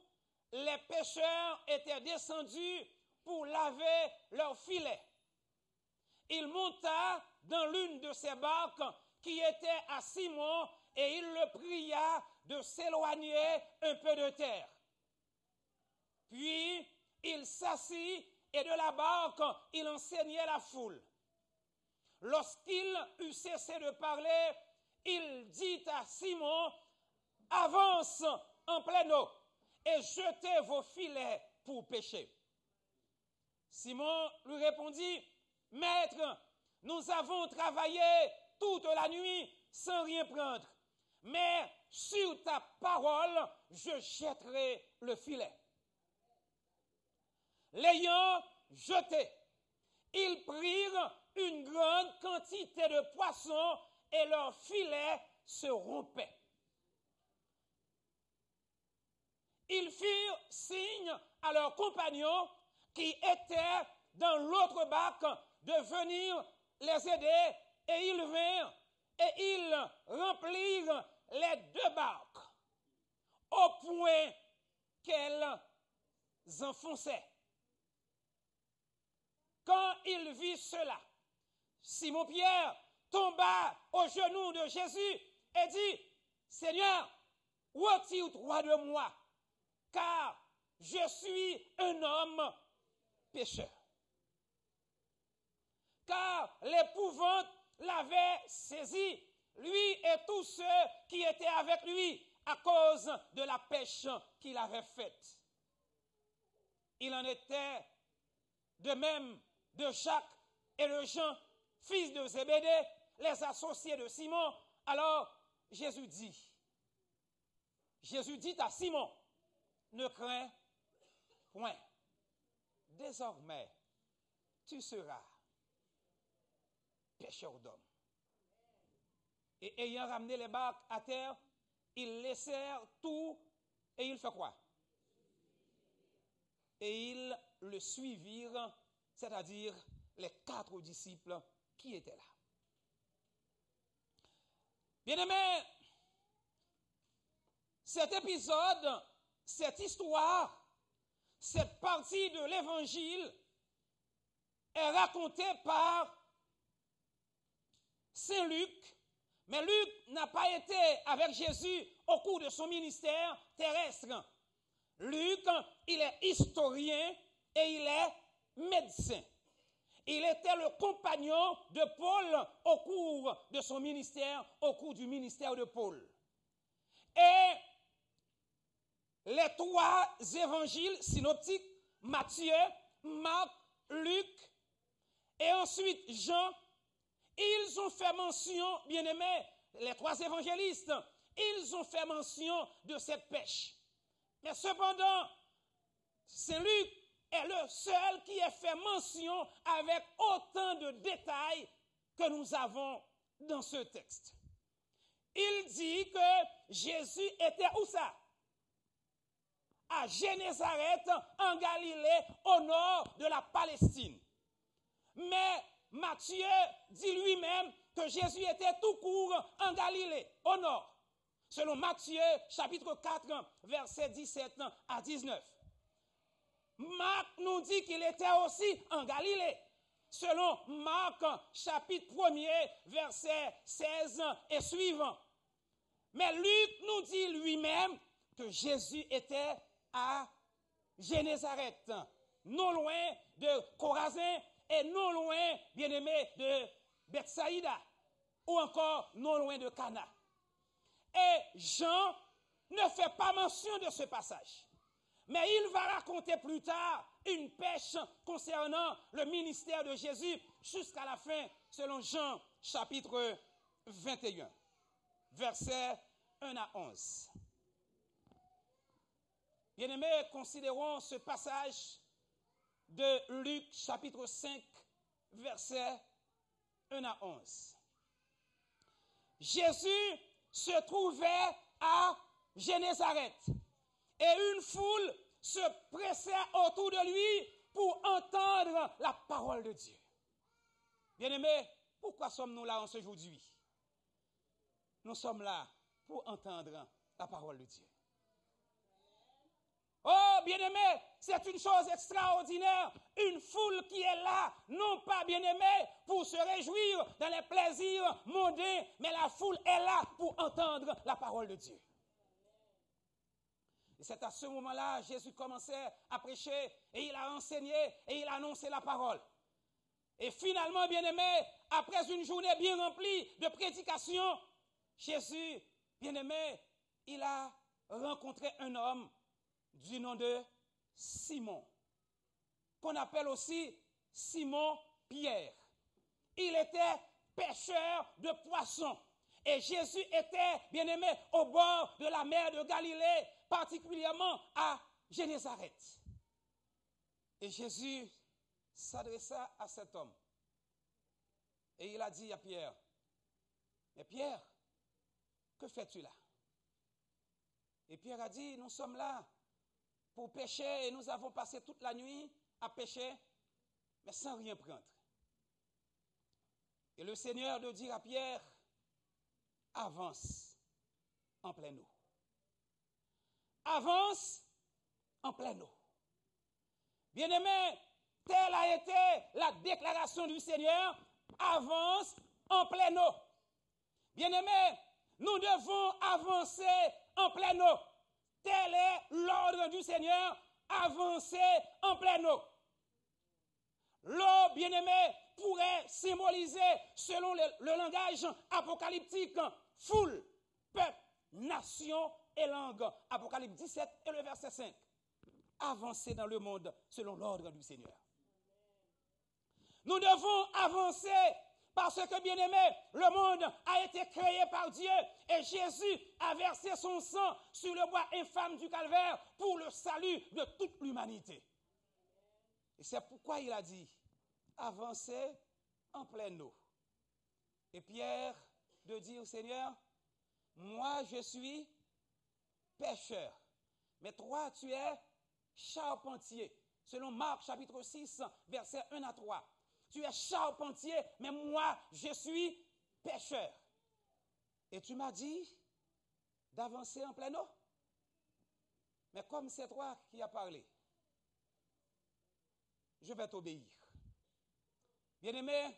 les pêcheurs étaient descendus pour laver leurs filets. Il monta dans l'une de ces barques qui était à Simon et il le pria de s'éloigner un peu de terre. Puis il s'assit et de la barque il enseignait la foule. Lorsqu'il eut cessé de parler, il dit à Simon, « Avance en pleine eau et jetez vos filets pour pêcher. » Simon lui répondit, « Maître, nous avons travaillé toute la nuit sans rien prendre, mais sur ta parole, je jetterai le filet. » L'ayant jeté, ils prirent une grande quantité de poissons et leurs filets se rompaient. Ils firent signe à leurs compagnons qui étaient dans l'autre barque de venir les aider et ils vinrent et ils remplirent les 2 barques au point qu'elles enfonçaient. Quand il vit cela, Simon-Pierre tomba aux genoux de Jésus et dit, « Seigneur, retire-toi de moi, car je suis un homme pécheur. » Car l'épouvante l'avait saisi, lui et tous ceux qui étaient avec lui, à cause de la pêche qu'il avait faite. Il en était de même de Jacques et de Jean, fils de Zébédée, les associés de Simon. Alors Jésus dit à Simon, « Ne crains point, désormais tu seras pêcheur d'hommes. » Et ayant ramené les barques à terre, ils laissèrent tout et ils font quoi? Et ils le suivirent, c'est-à-dire les 4 disciples qui étaient là. Bien-aimés, cet épisode, cette histoire, cette partie de l'évangile est racontée par Saint Luc, mais Luc n'a pas été avec Jésus au cours de son ministère terrestre. Luc, il est historien et il est médecin. Il était le compagnon de Paul au cours de son ministère, au cours du ministère de Paul. Et les 3 évangiles synoptiques, Matthieu, Marc, Luc, et ensuite Jean, ils ont fait mention, bien-aimés, les 3 évangélistes, ils ont fait mention de cette pêche. Mais cependant, Saint Luc est le seul qui ait fait mention avec autant de détails que nous avons dans ce texte. Il dit que Jésus était où ça? À Génézareth, en Galilée, au nord de la Palestine. Mais Matthieu dit lui-même que Jésus était tout court en Galilée, au nord. Selon Matthieu, chapitre 4, versets 17 à 19. Marc nous dit qu'il était aussi en Galilée. Selon Marc, chapitre 1er, versets 16 et suivants. Mais Luc nous dit lui-même que Jésus était à Génézareth, non loin de Chorazin et non loin, bien-aimé, de Bethsaïda, ou encore non loin de Cana. Et Jean ne fait pas mention de ce passage. Mais il va raconter plus tard une pêche concernant le ministère de Jésus jusqu'à la fin, selon Jean chapitre 21, versets 1 à 11. Bien-aimés, considérons ce passage de Luc chapitre 5, versets 1 à 11. Jésus se trouvait à Génézareth et une foule se pressait autour de lui pour entendre la parole de Dieu. Bien-aimés, pourquoi sommes-nous là en ce aujourd'hui? Nous sommes là pour entendre la parole de Dieu. Oh, bien-aimés, c'est une chose extraordinaire. Une foule qui est là, non pas, bien-aimés, pour se réjouir dans les plaisirs mondains, mais la foule est là pour entendre la parole de Dieu. Et c'est à ce moment-là, Jésus commençait à prêcher et il a enseigné et il a annoncé la parole. Et finalement, bien-aimés, après une journée bien remplie de prédication, Jésus, bien-aimé, il a rencontré un homme du nom de Simon, qu'on appelle aussi Simon Pierre. Il était pêcheur de poissons. Et Jésus était, bien-aimé, au bord de la mer de Galilée, particulièrement à Génézareth. Et Jésus s'adressa à cet homme. Et il a dit à Pierre, mais Pierre, que fais-tu là? Et Pierre a dit, nous sommes là pour pêcher et nous avons passé toute la nuit à pêcher, mais sans rien prendre. Et le Seigneur de dire à Pierre, avance en pleine eau. Avance en pleine eau. Bien-aimé, telle a été la déclaration du Seigneur, avance en pleine eau. Bien-aimé, nous devons avancer en pleine eau. Tel est l'ordre du Seigneur, avancer en pleine eau. L'eau, bien-aimé, pourrait symboliser, selon le langage apocalyptique, foule, peuple, nation et langue. Apocalypse 17 et le verset 5. Avancer dans le monde selon l'ordre du Seigneur. Nous devons avancer parce que, bien-aimé, le monde a été créé par Dieu et Jésus a versé son sang sur le bois infâme du calvaire pour le salut de toute l'humanité. Et c'est pourquoi il a dit, avancez en pleine eau. Et Pierre de dire au Seigneur, moi je suis pêcheur, mais toi tu es charpentier. Selon Marc chapitre 6, versets 1 à 3. Tu es charpentier, mais moi, je suis pêcheur. Et tu m'as dit d'avancer en pleine eau. Mais comme c'est toi qui as parlé, je vais t'obéir. Bien-aimé,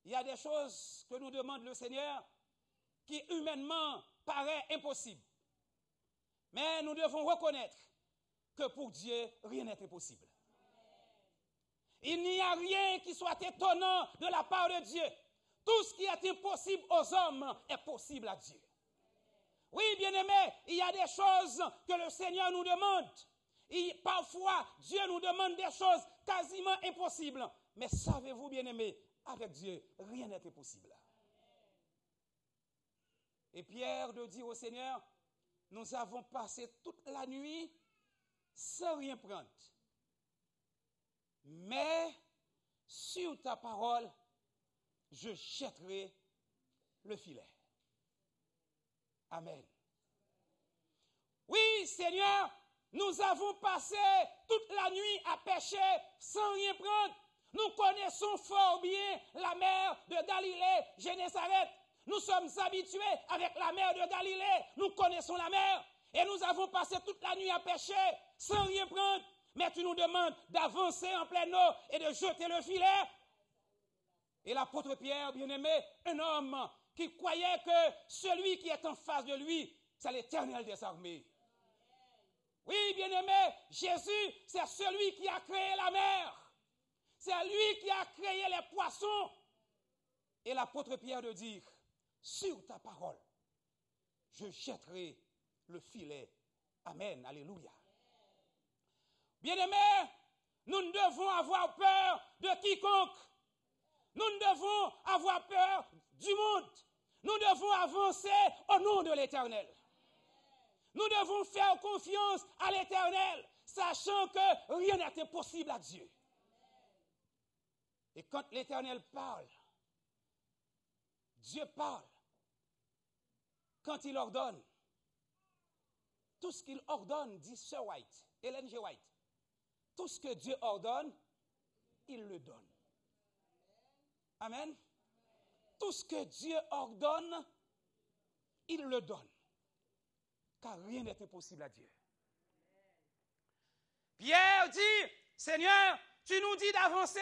il y a des choses que nous demande le Seigneur qui humainement paraît impossible. Mais nous devons reconnaître que pour Dieu, rien n'est impossible. Il n'y a rien qui soit étonnant de la part de Dieu. Tout ce qui est impossible aux hommes est possible à Dieu. Oui, bien-aimés, il y a des choses que le Seigneur nous demande. Et parfois, Dieu nous demande des choses quasiment impossibles. Mais savez-vous, bien-aimés, avec Dieu, rien n'est impossible. Et Pierre de dire au Seigneur, nous avons passé toute la nuit sans rien prendre. Mais sur ta parole, je jetterai le filet. Amen. Oui, Seigneur, nous avons passé toute la nuit à pêcher sans rien prendre. Nous connaissons fort bien la mer de Galilée, Génézareth. Nous sommes habitués avec la mer de Galilée. Nous connaissons la mer. Et nous avons passé toute la nuit à pêcher sans rien prendre. Mais tu nous demandes d'avancer en pleine eau et de jeter le filet. Et l'apôtre Pierre, bien-aimé, un homme qui croyait que celui qui est en face de lui, c'est l'Éternel des armées. Oui, bien-aimé, Jésus, c'est celui qui a créé la mer. C'est lui qui a créé les poissons. Et l'apôtre Pierre de dire, sur ta parole, je jetterai le filet. Amen, alléluia. Bien-aimés, nous ne devons avoir peur de quiconque. Nous ne devons avoir peur du monde. Nous devons avancer au nom de l'Éternel. Nous devons faire confiance à l'Éternel, sachant que rien n'est impossible à Dieu. Et quand l'Éternel parle, Dieu parle. Quand il ordonne, tout ce qu'il ordonne, dit Sir White, Ellen G. White, tout ce que Dieu ordonne, il le donne. Amen. Tout ce que Dieu ordonne, il le donne. Car rien n'est impossible à Dieu. Pierre dit, Seigneur, tu nous dis d'avancer.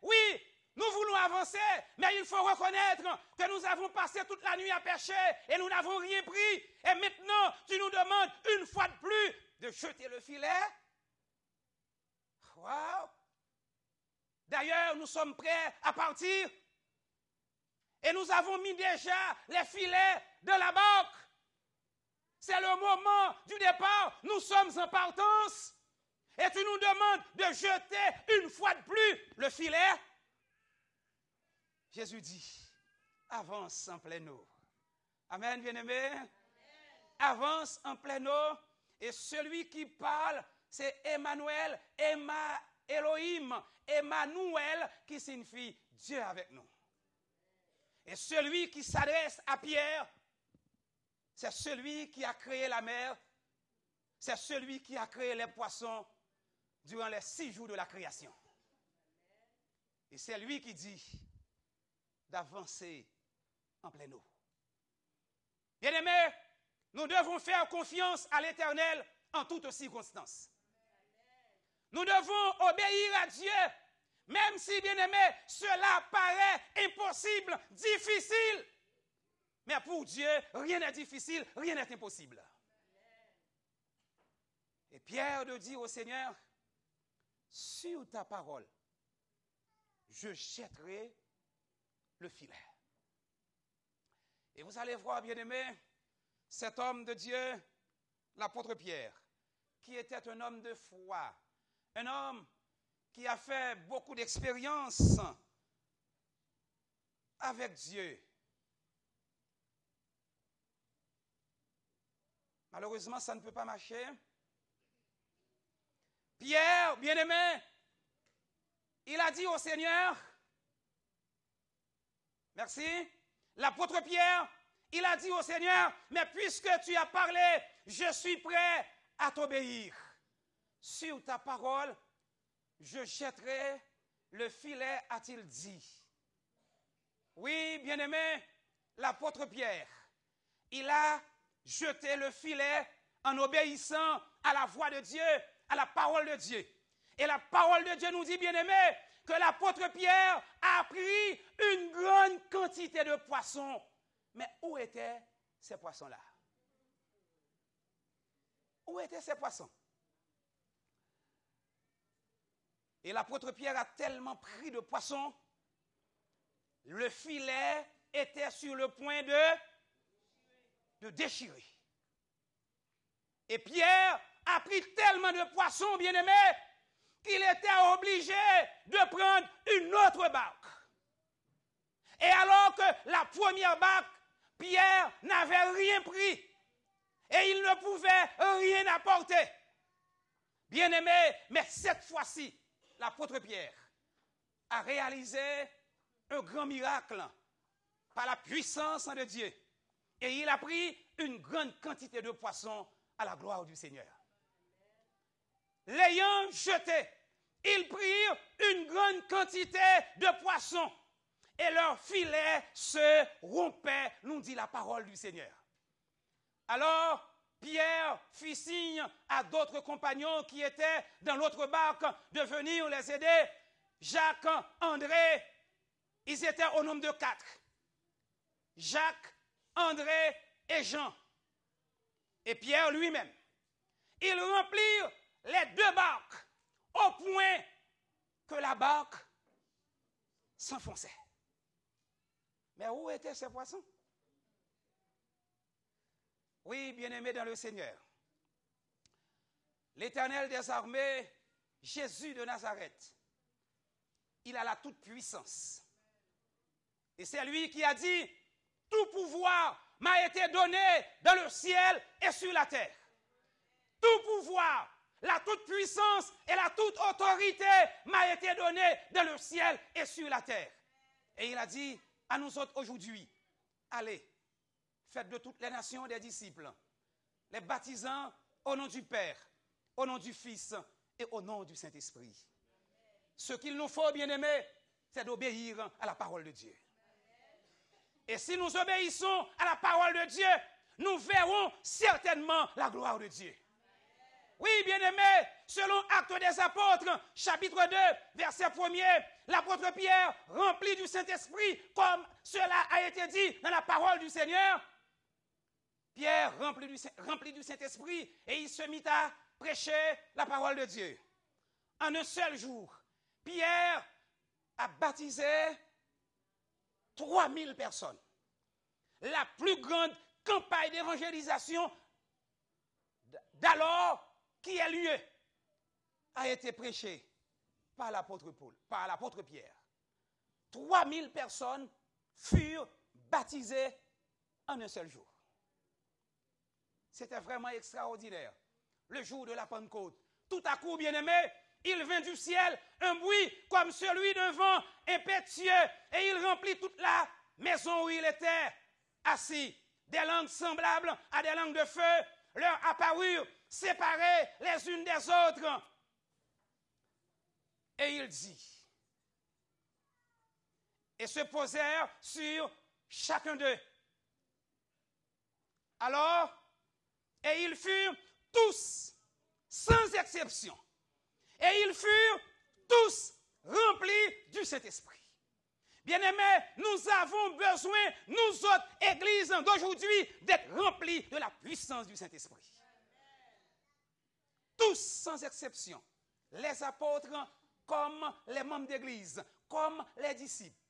Oui, nous voulons avancer, mais il faut reconnaître que nous avons passé toute la nuit à pêcher et nous n'avons rien pris. Et maintenant, tu nous demandes une fois de plus de jeter le filet. Wow. D'ailleurs, nous sommes prêts à partir. Et nous avons mis déjà les filets de la barque. C'est le moment du départ. Nous sommes en partance. Et tu nous demandes de jeter une fois de plus le filet. Jésus dit, avance en pleine eau. Amen, bien-aimé. Avance en pleine eau. Et celui qui parle, c'est Emmanuel, Elohim, Emmanuel, qui signifie Dieu avec nous. Et celui qui s'adresse à Pierre, c'est celui qui a créé la mer, c'est celui qui a créé les poissons durant les 6 jours de la création. Et c'est lui qui dit d'avancer en pleine eau. Bien-aimés, nous devons faire confiance à l'Éternel en toutes circonstances. Nous devons obéir à Dieu, même si, bien-aimés, cela paraît impossible, difficile. Mais pour Dieu, rien n'est difficile, rien n'est impossible. Et Pierre de dire au Seigneur, sur ta parole, je jetterai le filet. Et vous allez voir, bien-aimés, cet homme de Dieu, l'apôtre Pierre, qui était un homme de foi, un homme qui a fait beaucoup d'expériences avec Dieu. Malheureusement, ça ne peut pas marcher. Pierre, bien-aimé, il a dit au Seigneur, merci, l'apôtre Pierre, il a dit au Seigneur, mais puisque tu as parlé, je suis prêt à t'obéir. Sur ta parole, je jetterai le filet, a-t-il dit. Oui, bien-aimé, l'apôtre Pierre, il a jeté le filet en obéissant à la voix de Dieu, à la parole de Dieu. Et la parole de Dieu nous dit, bien-aimé, que l'apôtre Pierre a pris une grande quantité de poissons. Mais où étaient ces poissons-là? Où étaient ces poissons? Et l'apôtre Pierre a tellement pris de poissons, le filet était sur le point de déchirer. Et Pierre a pris tellement de poissons, bien-aimés, qu'il était obligé de prendre une autre barque. Et alors que la première barque, Pierre n'avait rien pris et il ne pouvait rien apporter. Bien-aimés, mais cette fois-ci, l'apôtre Pierre a réalisé un grand miracle par la puissance de Dieu. Et il a pris une grande quantité de poissons à la gloire du Seigneur. L'ayant jeté, ils prirent une grande quantité de poissons et leur filet se rompait, nous dit la parole du Seigneur. Alors, Pierre fit signe à d'autres compagnons qui étaient dans l'autre barque de venir les aider. Jacques, André, ils étaient au nombre de 4. Jacques, André et Jean. Et Pierre lui-même. Ils remplirent les 2 barques au point que la barque s'enfonçait. Mais où étaient ces poissons? Oui, bien-aimés dans le Seigneur, l'Éternel des armées, Jésus de Nazareth, il a la toute-puissance. Et c'est lui qui a dit, tout pouvoir m'a été donné dans le ciel et sur la terre. Tout pouvoir, la toute-puissance et la toute-autorité m'a été donnée dans le ciel et sur la terre. Et il a dit à nous autres aujourd'hui, allez, faites de toutes les nations des disciples, les baptisant au nom du Père, au nom du Fils et au nom du Saint-Esprit. Ce qu'il nous faut, bien-aimés, c'est d'obéir à la parole de Dieu. Et si nous obéissons à la parole de Dieu, nous verrons certainement la gloire de Dieu. Oui, bien-aimés, selon Actes des Apôtres, chapitre 2, verset 1er, l'apôtre Pierre, rempli du Saint-Esprit, comme cela a été dit dans la parole du Seigneur, Pierre, rempli du Saint-Esprit, et il se mit à prêcher la parole de Dieu. En un seul jour, Pierre a baptisé 3000 personnes. La plus grande campagne d'évangélisation d'alors qui a lieu a été prêchée par l'apôtre Paul, par l'apôtre Pierre. 3000 personnes furent baptisées en un seul jour. C'était vraiment extraordinaire. Le jour de la Pentecôte, tout à coup, bien-aimés, il vint du ciel un bruit comme celui d'un vent impétueux et il remplit toute la maison où il était assis. Des langues semblables à des langues de feu leur apparurent, séparées les unes des autres. Et il dit, et se posèrent sur chacun d'eux. Alors, et ils furent tous, sans exception, et ils furent tous remplis du Saint-Esprit. Bien-aimés, nous avons besoin, nous autres églises d'aujourd'hui, d'être remplis de la puissance du Saint-Esprit. Tous, sans exception, les apôtres comme les membres d'église, comme les disciples,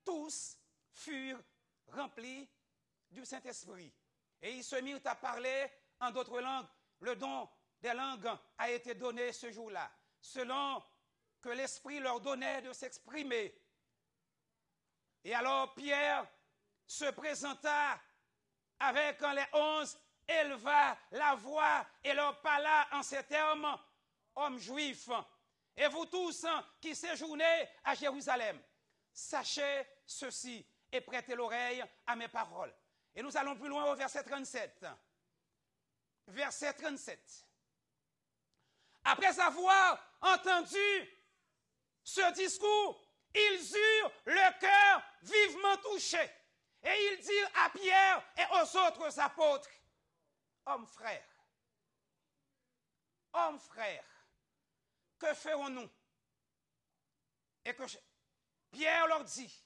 tous furent remplis du Saint-Esprit. Et ils se mirent à parler en d'autres langues. Le don des langues a été donné ce jour-là, selon que l'Esprit leur donnait de s'exprimer. Et alors Pierre se présenta avec les 11, éleva la voix et leur parla en ces termes, hommes juifs, et vous tous qui séjournez à Jérusalem, sachez ceci et prêtez l'oreille à mes paroles. Et nous allons plus loin au verset 37. Verset 37. Après avoir entendu ce discours, ils eurent le cœur vivement touché. Et ils dirent à Pierre et aux autres apôtres, hommes frères, que ferons-nous? Et que Pierre leur dit,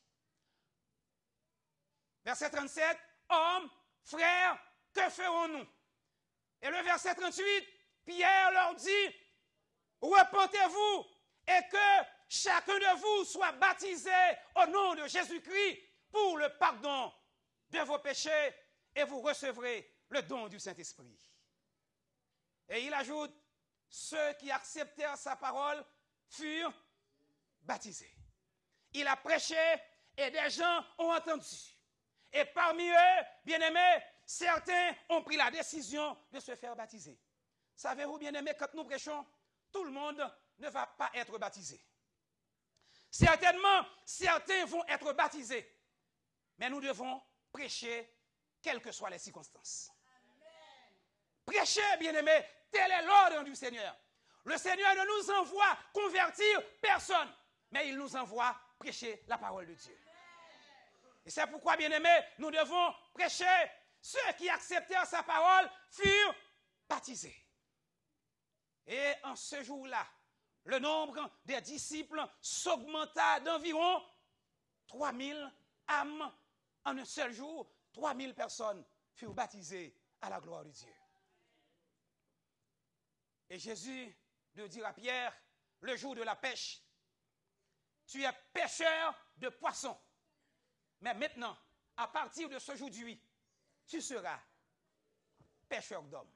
verset 37, hommes, frères, que ferons-nous? Et le verset 38, Pierre leur dit, repentez-vous et que chacun de vous soit baptisé au nom de Jésus-Christ pour le pardon de vos péchés et vous recevrez le don du Saint-Esprit. Et il ajoute, ceux qui acceptèrent sa parole furent baptisés. Il a prêché et des gens ont entendu. Et parmi eux, bien-aimés, certains ont pris la décision de se faire baptiser. Savez-vous, bien-aimés, quand nous prêchons, tout le monde ne va pas être baptisé. Certainement, certains vont être baptisés. Mais nous devons prêcher, quelles que soient les circonstances. Amen. Prêcher, bien-aimés, tel est l'ordre du Seigneur. Le Seigneur ne nous envoie convertir personne, mais il nous envoie prêcher la parole de Dieu. Et c'est pourquoi, bien-aimés, nous devons prêcher. Ceux qui acceptèrent sa parole furent baptisés. Et en ce jour-là, le nombre des disciples s'augmenta d'environ 3000 âmes en un seul jour. 3000 personnes furent baptisées à la gloire de Dieu. Et Jésus de dire à Pierre, le jour de la pêche, tu es pêcheur de poissons. Mais maintenant, à partir de ce jour-ci, tu seras pêcheur d'hommes.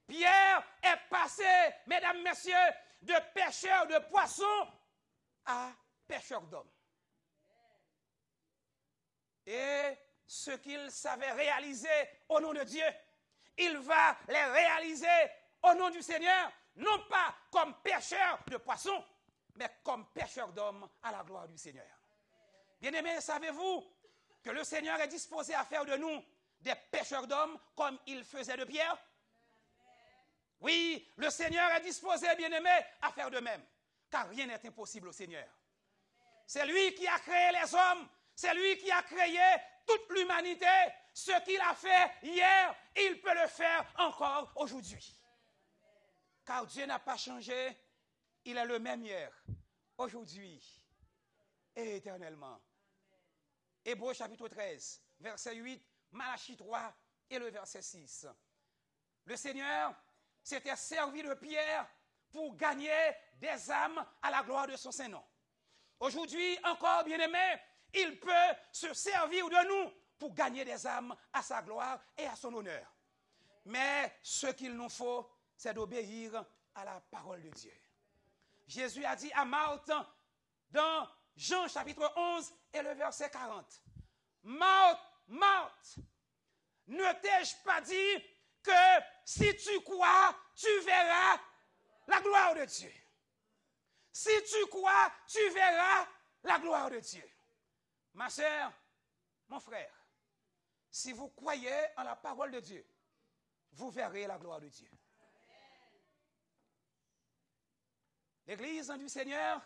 Pierre est passé, mesdames, messieurs, de pêcheur de poissons à pêcheur d'hommes. Et ce qu'il savait réaliser au nom de Dieu, il va les réaliser au nom du Seigneur, non pas comme pêcheur de poissons, mais comme pêcheur d'hommes à la gloire du Seigneur. Bien-aimés, savez-vous que le Seigneur est disposé à faire de nous des pêcheurs d'hommes comme il faisait de Pierre? Oui, le Seigneur est disposé, bien-aimés, à faire de même, car rien n'est impossible au Seigneur. C'est lui qui a créé les hommes. C'est lui qui a créé toute l'humanité. Ce qu'il a fait hier, il peut le faire encore aujourd'hui. Car Dieu n'a pas changé. Il est le même hier, aujourd'hui et éternellement. Hébreux chapitre 13, verset 8, Malachie 3 et le verset 6. Le Seigneur s'était servi de Pierre pour gagner des âmes à la gloire de son Saint-Nom. Aujourd'hui, encore bien-aimé, il peut se servir de nous pour gagner des âmes à sa gloire et à son honneur. Mais ce qu'il nous faut, c'est d'obéir à la parole de Dieu. Jésus a dit à Marthe, dans Jean chapitre 11 et le verset 40, « Marthe, Marthe, ne t'ai-je pas dit que si tu crois, tu verras la gloire de Dieu. Si tu crois, tu verras la gloire de Dieu. » Ma sœur, mon frère, si vous croyez en la parole de Dieu, vous verrez la gloire de Dieu. L'Église du Seigneur,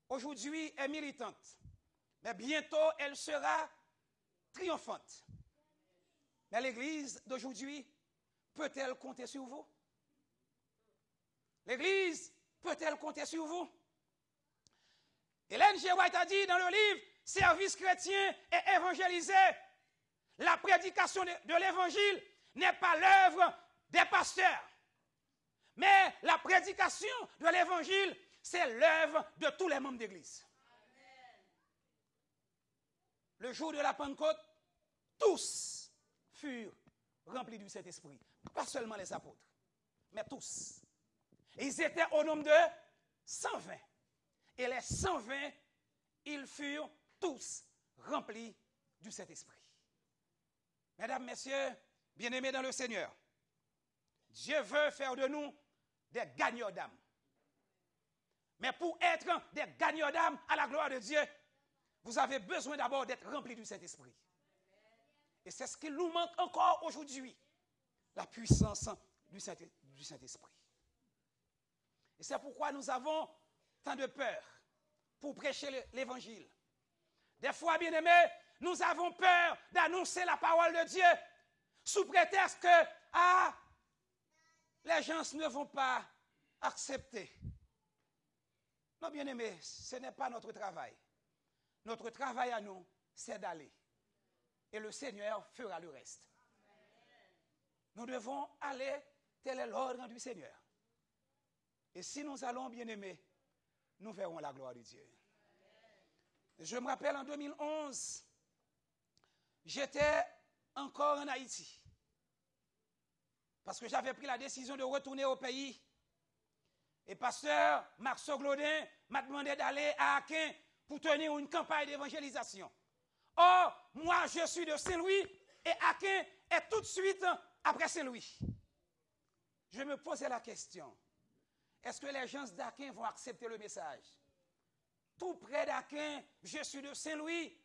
aujourd'hui, est militante, mais bientôt, elle sera triomphante. Mais l'Église d'aujourd'hui, peut-elle compter sur vous? L'Église peut-elle compter sur vous? Ellen G. White a dit dans le livre « Service chrétien et évangélisé », la prédication de l'Évangile n'est pas l'œuvre des pasteurs. Mais la prédication de l'Évangile, c'est l'œuvre de tous les membres d'Église. Le jour de la Pentecôte, tous furent remplis du Saint-Esprit. Pas seulement les apôtres, mais tous. Et ils étaient au nombre de 120. Et les 120, ils furent tous remplis du Saint-Esprit. Mesdames, messieurs, bien-aimés dans le Seigneur, Dieu veut faire de nous des gagnants d'âme. Mais pour être des gagnants d'âme à la gloire de Dieu, vous avez besoin d'abord d'être remplis du Saint-Esprit. Et c'est ce qui nous manque encore aujourd'hui, la puissance du Saint-Esprit. Et c'est pourquoi nous avons tant de peur pour prêcher l'Évangile. Des fois, bien-aimés, nous avons peur d'annoncer la parole de Dieu sous prétexte que les gens ne vont pas accepter. Non, bien-aimés, ce n'est pas notre travail. Notre travail à nous, c'est d'aller. Et le Seigneur fera le reste. Nous devons aller, tel est l'ordre du Seigneur. Et si nous allons, bien-aimés, nous verrons la gloire de Dieu. Je me rappelle en 2011, j'étais encore en Haïti. Parce que j'avais pris la décision de retourner au pays. Et pasteur Marc Soglaudin m'a demandé d'aller à Aquin pour tenir une campagne d'évangélisation. Or, moi, je suis de Saint-Louis et Aquin est tout de suite après Saint-Louis. Je me posais la question, est-ce que les gens d'Aquin vont accepter le message? Tout près d'Aquin, je suis de Saint-Louis.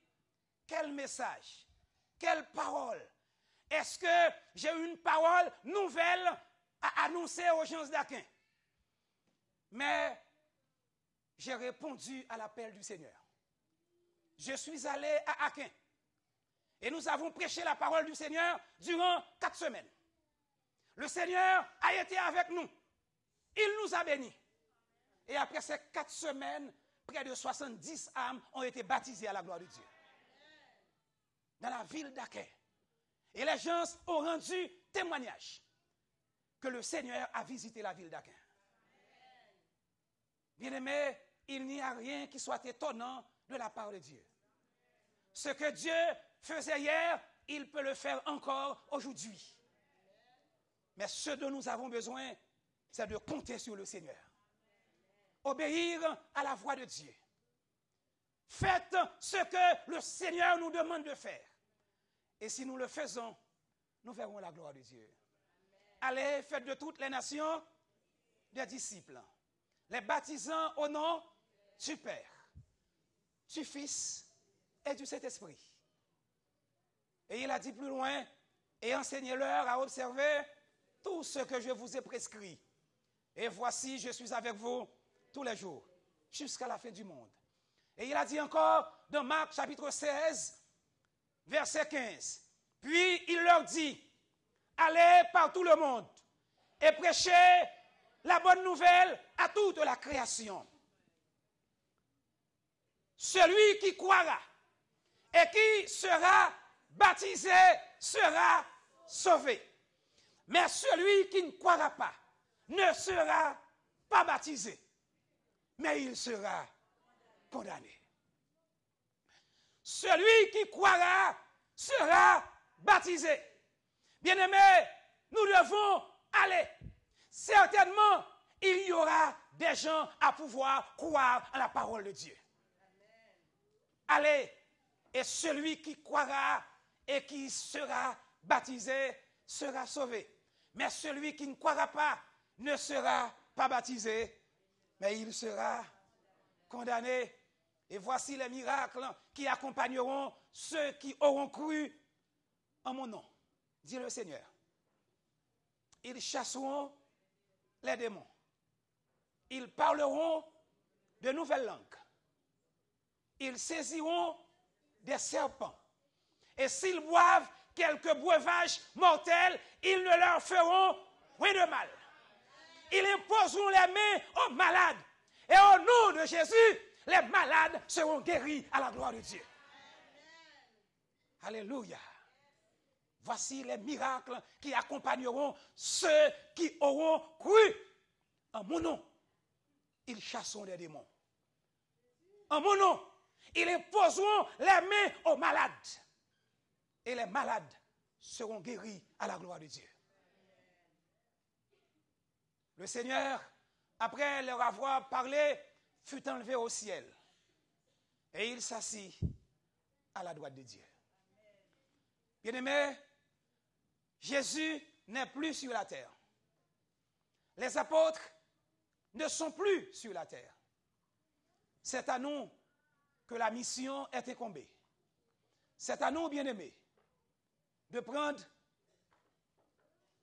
Quel message? Quelle parole? Est-ce que j'ai une parole nouvelle à annoncer aux gens d'Aquin? Mais j'ai répondu à l'appel du Seigneur. Je suis allé à Aquin et nous avons prêché la parole du Seigneur durant 4 semaines. Le Seigneur a été avec nous. Il nous a bénis. Et après ces 4 semaines, près de 70 âmes ont été baptisées à la gloire de Dieu. Dans la ville d'Aquin. Et les gens ont rendu témoignage que le Seigneur a visité la ville d'Aquin. Bien-aimés, il n'y a rien qui soit étonnant de la part de Dieu. Ce que Dieu faisait hier, il peut le faire encore aujourd'hui. Mais ce dont nous avons besoin, c'est de compter sur le Seigneur. Obéir à la voix de Dieu. Faites ce que le Seigneur nous demande de faire. Et si nous le faisons, nous verrons la gloire de Dieu. Allez, faites de toutes les nations des disciples, les baptisant au nom du Père, du Fils et du Saint-Esprit. Et il a dit plus loin, et enseignez-leur à observer tout ce que je vous ai prescrit. Et voici, je suis avec vous tous les jours, jusqu'à la fin du monde. Et il a dit encore dans Marc chapitre 16, verset 15. Puis il leur dit, allez par tout le monde et prêchez la bonne nouvelle à toute la création. Celui qui croira et qui sera baptisé sera sauvé. Mais celui qui ne croira pas ne sera pas baptisé, mais il sera condamné. Celui qui croira sera baptisé. Bien-aimés, nous devons aller. Certainement, il y aura des gens à pouvoir croire à la parole de Dieu. Allez, et celui qui croira et qui sera baptisé sera sauvé. Mais celui qui ne croira pas ne sera pas baptisé, mais il sera condamné. Et voici les miracles qui accompagneront ceux qui auront cru en mon nom, dit le Seigneur. Ils chasseront les démons. Ils parleront de nouvelles langues. Ils saisiront des serpents. Et s'ils boivent quelques breuvages mortels, ils ne leur feront rien de mal. Ils imposeront les mains aux malades. Et au nom de Jésus, les malades seront guéris à la gloire de Dieu. Alléluia. Voici les miracles qui accompagneront ceux qui auront cru en mon nom. Ils chasseront les démons. En mon nom, ils imposeront les mains aux malades. Et les malades seront guéris à la gloire de Dieu. Le Seigneur, après leur avoir parlé, fut enlevé au ciel. Et il s'assit à la droite de Dieu. Bien-aimés, Jésus n'est plus sur la terre. Les apôtres ne sont plus sur la terre. C'est à nous que la mission est incombée. C'est à nous, bien-aimés, de prendre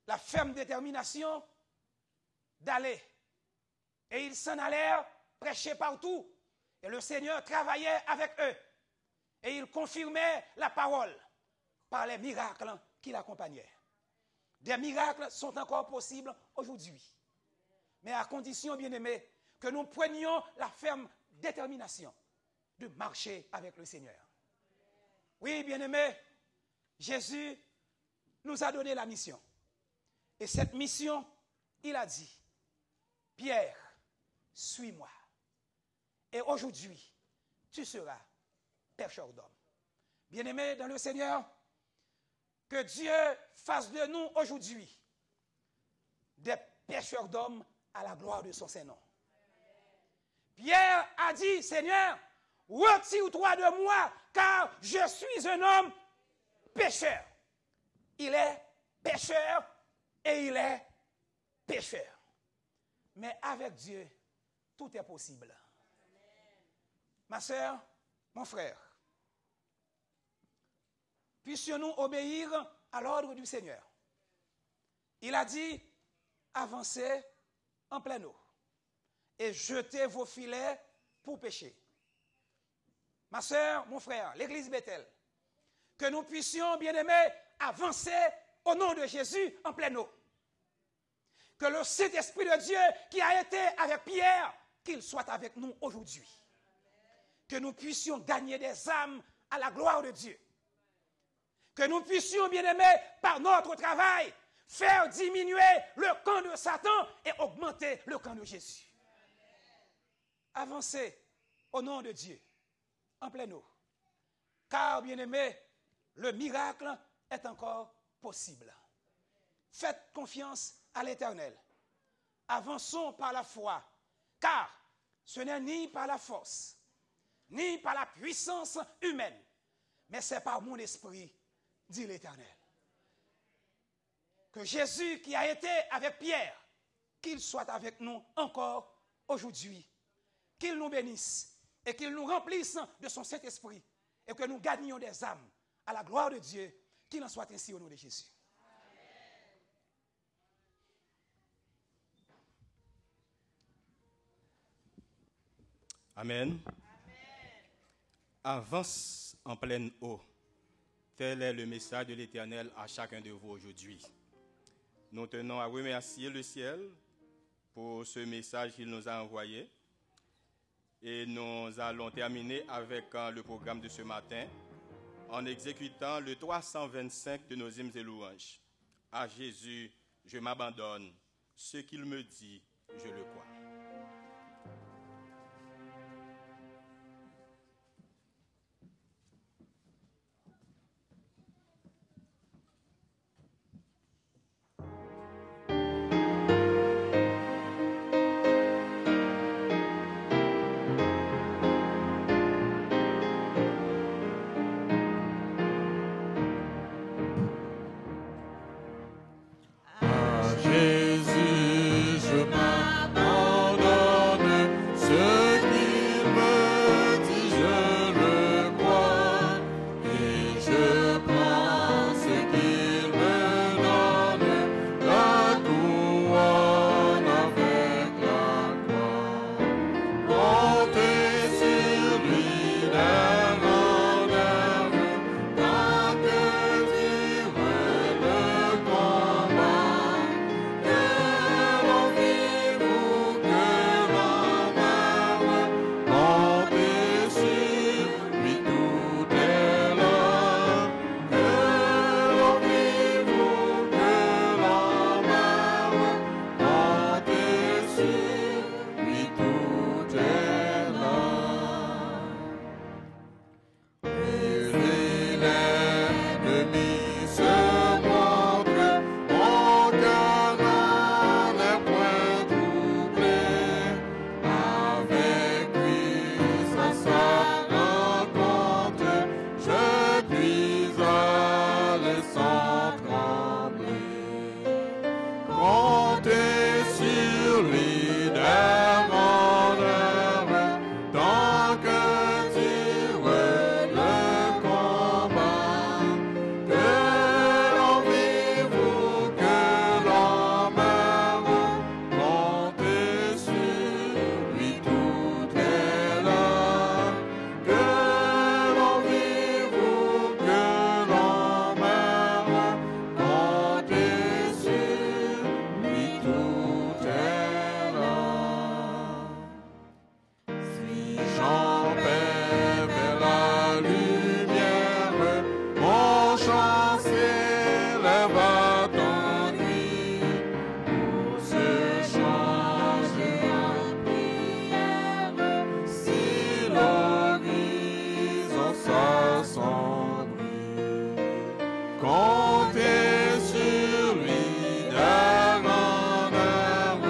la ferme détermination d'aller. Et ils s'en allèrent prêcher partout. Et le Seigneur travaillait avec eux. Et il confirmait la parole par les miracles qui l'accompagnaient. Des miracles sont encore possibles aujourd'hui. Mais à condition, bien-aimés, que nous prenions la ferme détermination de marcher avec le Seigneur. Oui, bien-aimés, Jésus nous a donné la mission. Et cette mission, il a dit, Pierre, suis-moi. Et aujourd'hui, tu seras pêcheur d'hommes. Bien-aimés dans le Seigneur, que Dieu fasse de nous aujourd'hui des pêcheurs d'hommes à la gloire de son Saint-Nom. Pierre a dit, Seigneur, retire-toi de moi, car je suis un homme pécheur. Il est pécheur et il est pécheur. Mais avec Dieu, tout est possible. Ma sœur, mon frère, puissions-nous obéir à l'ordre du Seigneur. Il a dit, avancez en pleine eau et jetez vos filets pour pêcher. Ma sœur, mon frère, l'église Bethel, que nous puissions, bien-aimés, avancer au nom de Jésus en pleine eau. Que le Saint-Esprit de Dieu qui a été avec Pierre, qu'il soit avec nous aujourd'hui. Que nous puissions gagner des âmes à la gloire de Dieu. Que nous puissions, bien-aimés, par notre travail, faire diminuer le camp de Satan et augmenter le camp de Jésus. Avancez au nom de Dieu, en pleine eau. Car, bien-aimés, le miracle est encore possible. Faites confiance à l'Éternel. Avançons par la foi, car ce n'est ni par la force, ni par la puissance humaine, mais c'est par mon esprit, dit l'Éternel. Que Jésus qui a été avec Pierre, qu'il soit avec nous encore aujourd'hui, qu'il nous bénisse et qu'il nous remplisse de son Saint-Esprit et que nous gagnions des âmes à la gloire de Dieu, qu'il en soit ainsi au nom de Jésus. Amen. Avance en pleine eau. Tel est le message de l'Éternel à chacun de vous aujourd'hui. Nous tenons à remercier le ciel pour ce message qu'il nous a envoyé. Et nous allons terminer avec le programme de ce matin en exécutant le 325 de nos hymnes et louanges. À Jésus, je m'abandonne. Ce qu'il me dit, je le crois. Jésus, je m'abandonne, ce qu'il me dit, je le crois, et je prends ce qu'il me donne, la couronne avec la croix. Comptez sur lui d'un en heure, tant que dure le combat. Que l'on vive ou que l'on meure, comptez sur lui tout est là. Que l'on vive ou que l'on meure, comptez sur lui tout est là. Et l'ennemi se montre, mon cœur n'en est point troublé. Avec puissance à rencontre, je puis aller sans trembler. Comptez sur lui d'heure en heure, tant que dure le combat. Que l'on vive ou que l'on meure, comptez sur lui tout est là. Que l'on vive ou que l'on meure, comptez sur lui tout est là. Si j'en vais vers la lumière, mon chant s'élève à ton nuit, pour se changer en prière, si l'horizon s'assombrit. Comptez sur lui d'heure en heure,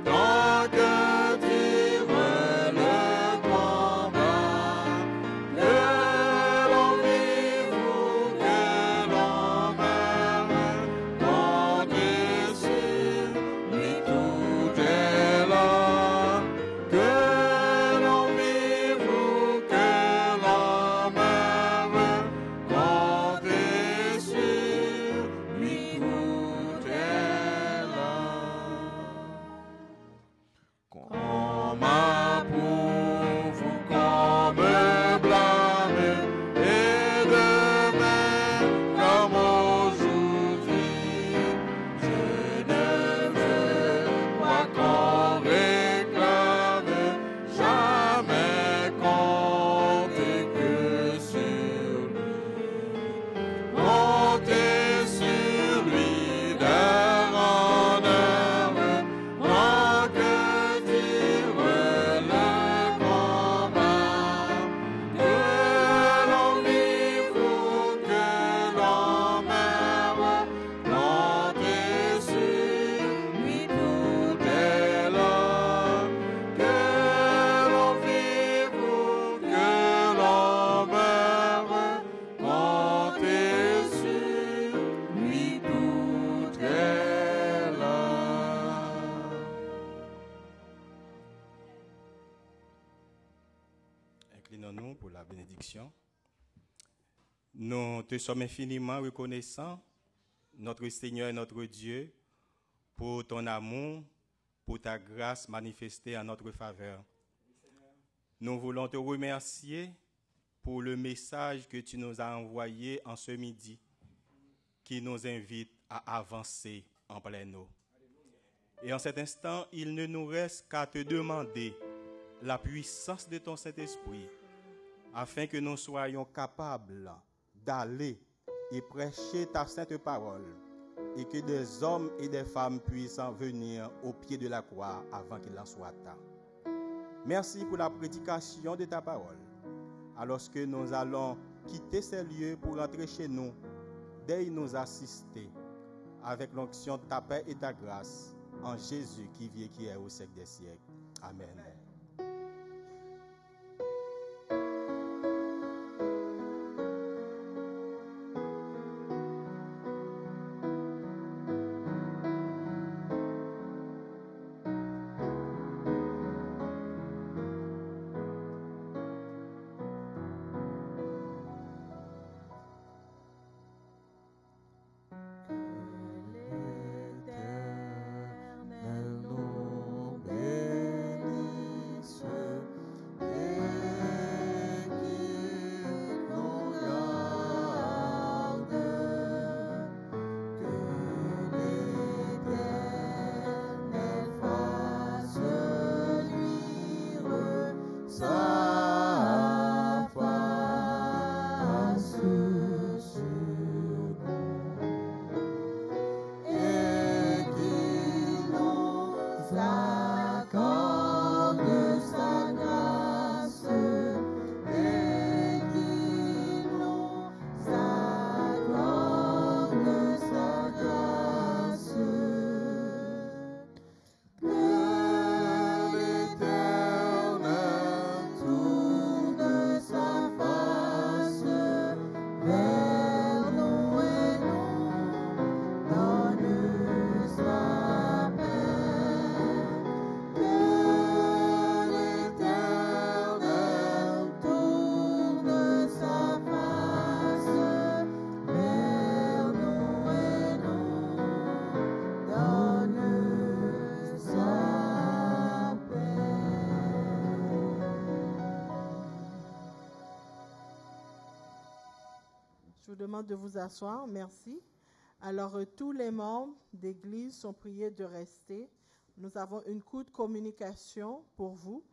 tant que dure le combat. Que l'on vive ou que l'on meure, comptez sur lui tout est là. Que l'on vive ou que l'on meure, comptez sur lui tout est là. Qu'on m'approuve ou qu'on me blâme, et demain comme aujourd'hui, je ne veux pas qu'on réclame, jamais compter que sur lui. Comptez sur lui d'heure en heure, tant que dure le combat. Que l'on vive ou que l'on meure, comptez sur lui tout est là. Que l'on vive ou que l'on meure, comptez sur lui tout est là. Inclinons-nous pour la bénédiction. Nous te sommes infiniment reconnaissants, notre Seigneur et notre Dieu, pour ton amour, pour ta grâce manifestée en notre faveur. Nous voulons te remercier pour le message que tu nous as envoyé en ce midi, qui nous invite à avancer en pleine eau. Et en cet instant, il ne nous reste qu'à te demander la puissance de ton Saint-Esprit, afin que nous soyons capables d'aller et prêcher ta sainte parole, et que des hommes et des femmes puissent en venir au pied de la croix avant qu'il en soit temps. Merci pour la prédication de ta parole. Alors que nous allons quitter ces lieux pour rentrer chez nous, daigne nous assister avec l'onction de ta paix et ta grâce, en Jésus qui vit et qui est au siècle des siècles. Amen. Je vous demande de vous asseoir. Merci. Alors, tous les membres d'Église sont priés de rester. Nous avons une courte communication pour vous.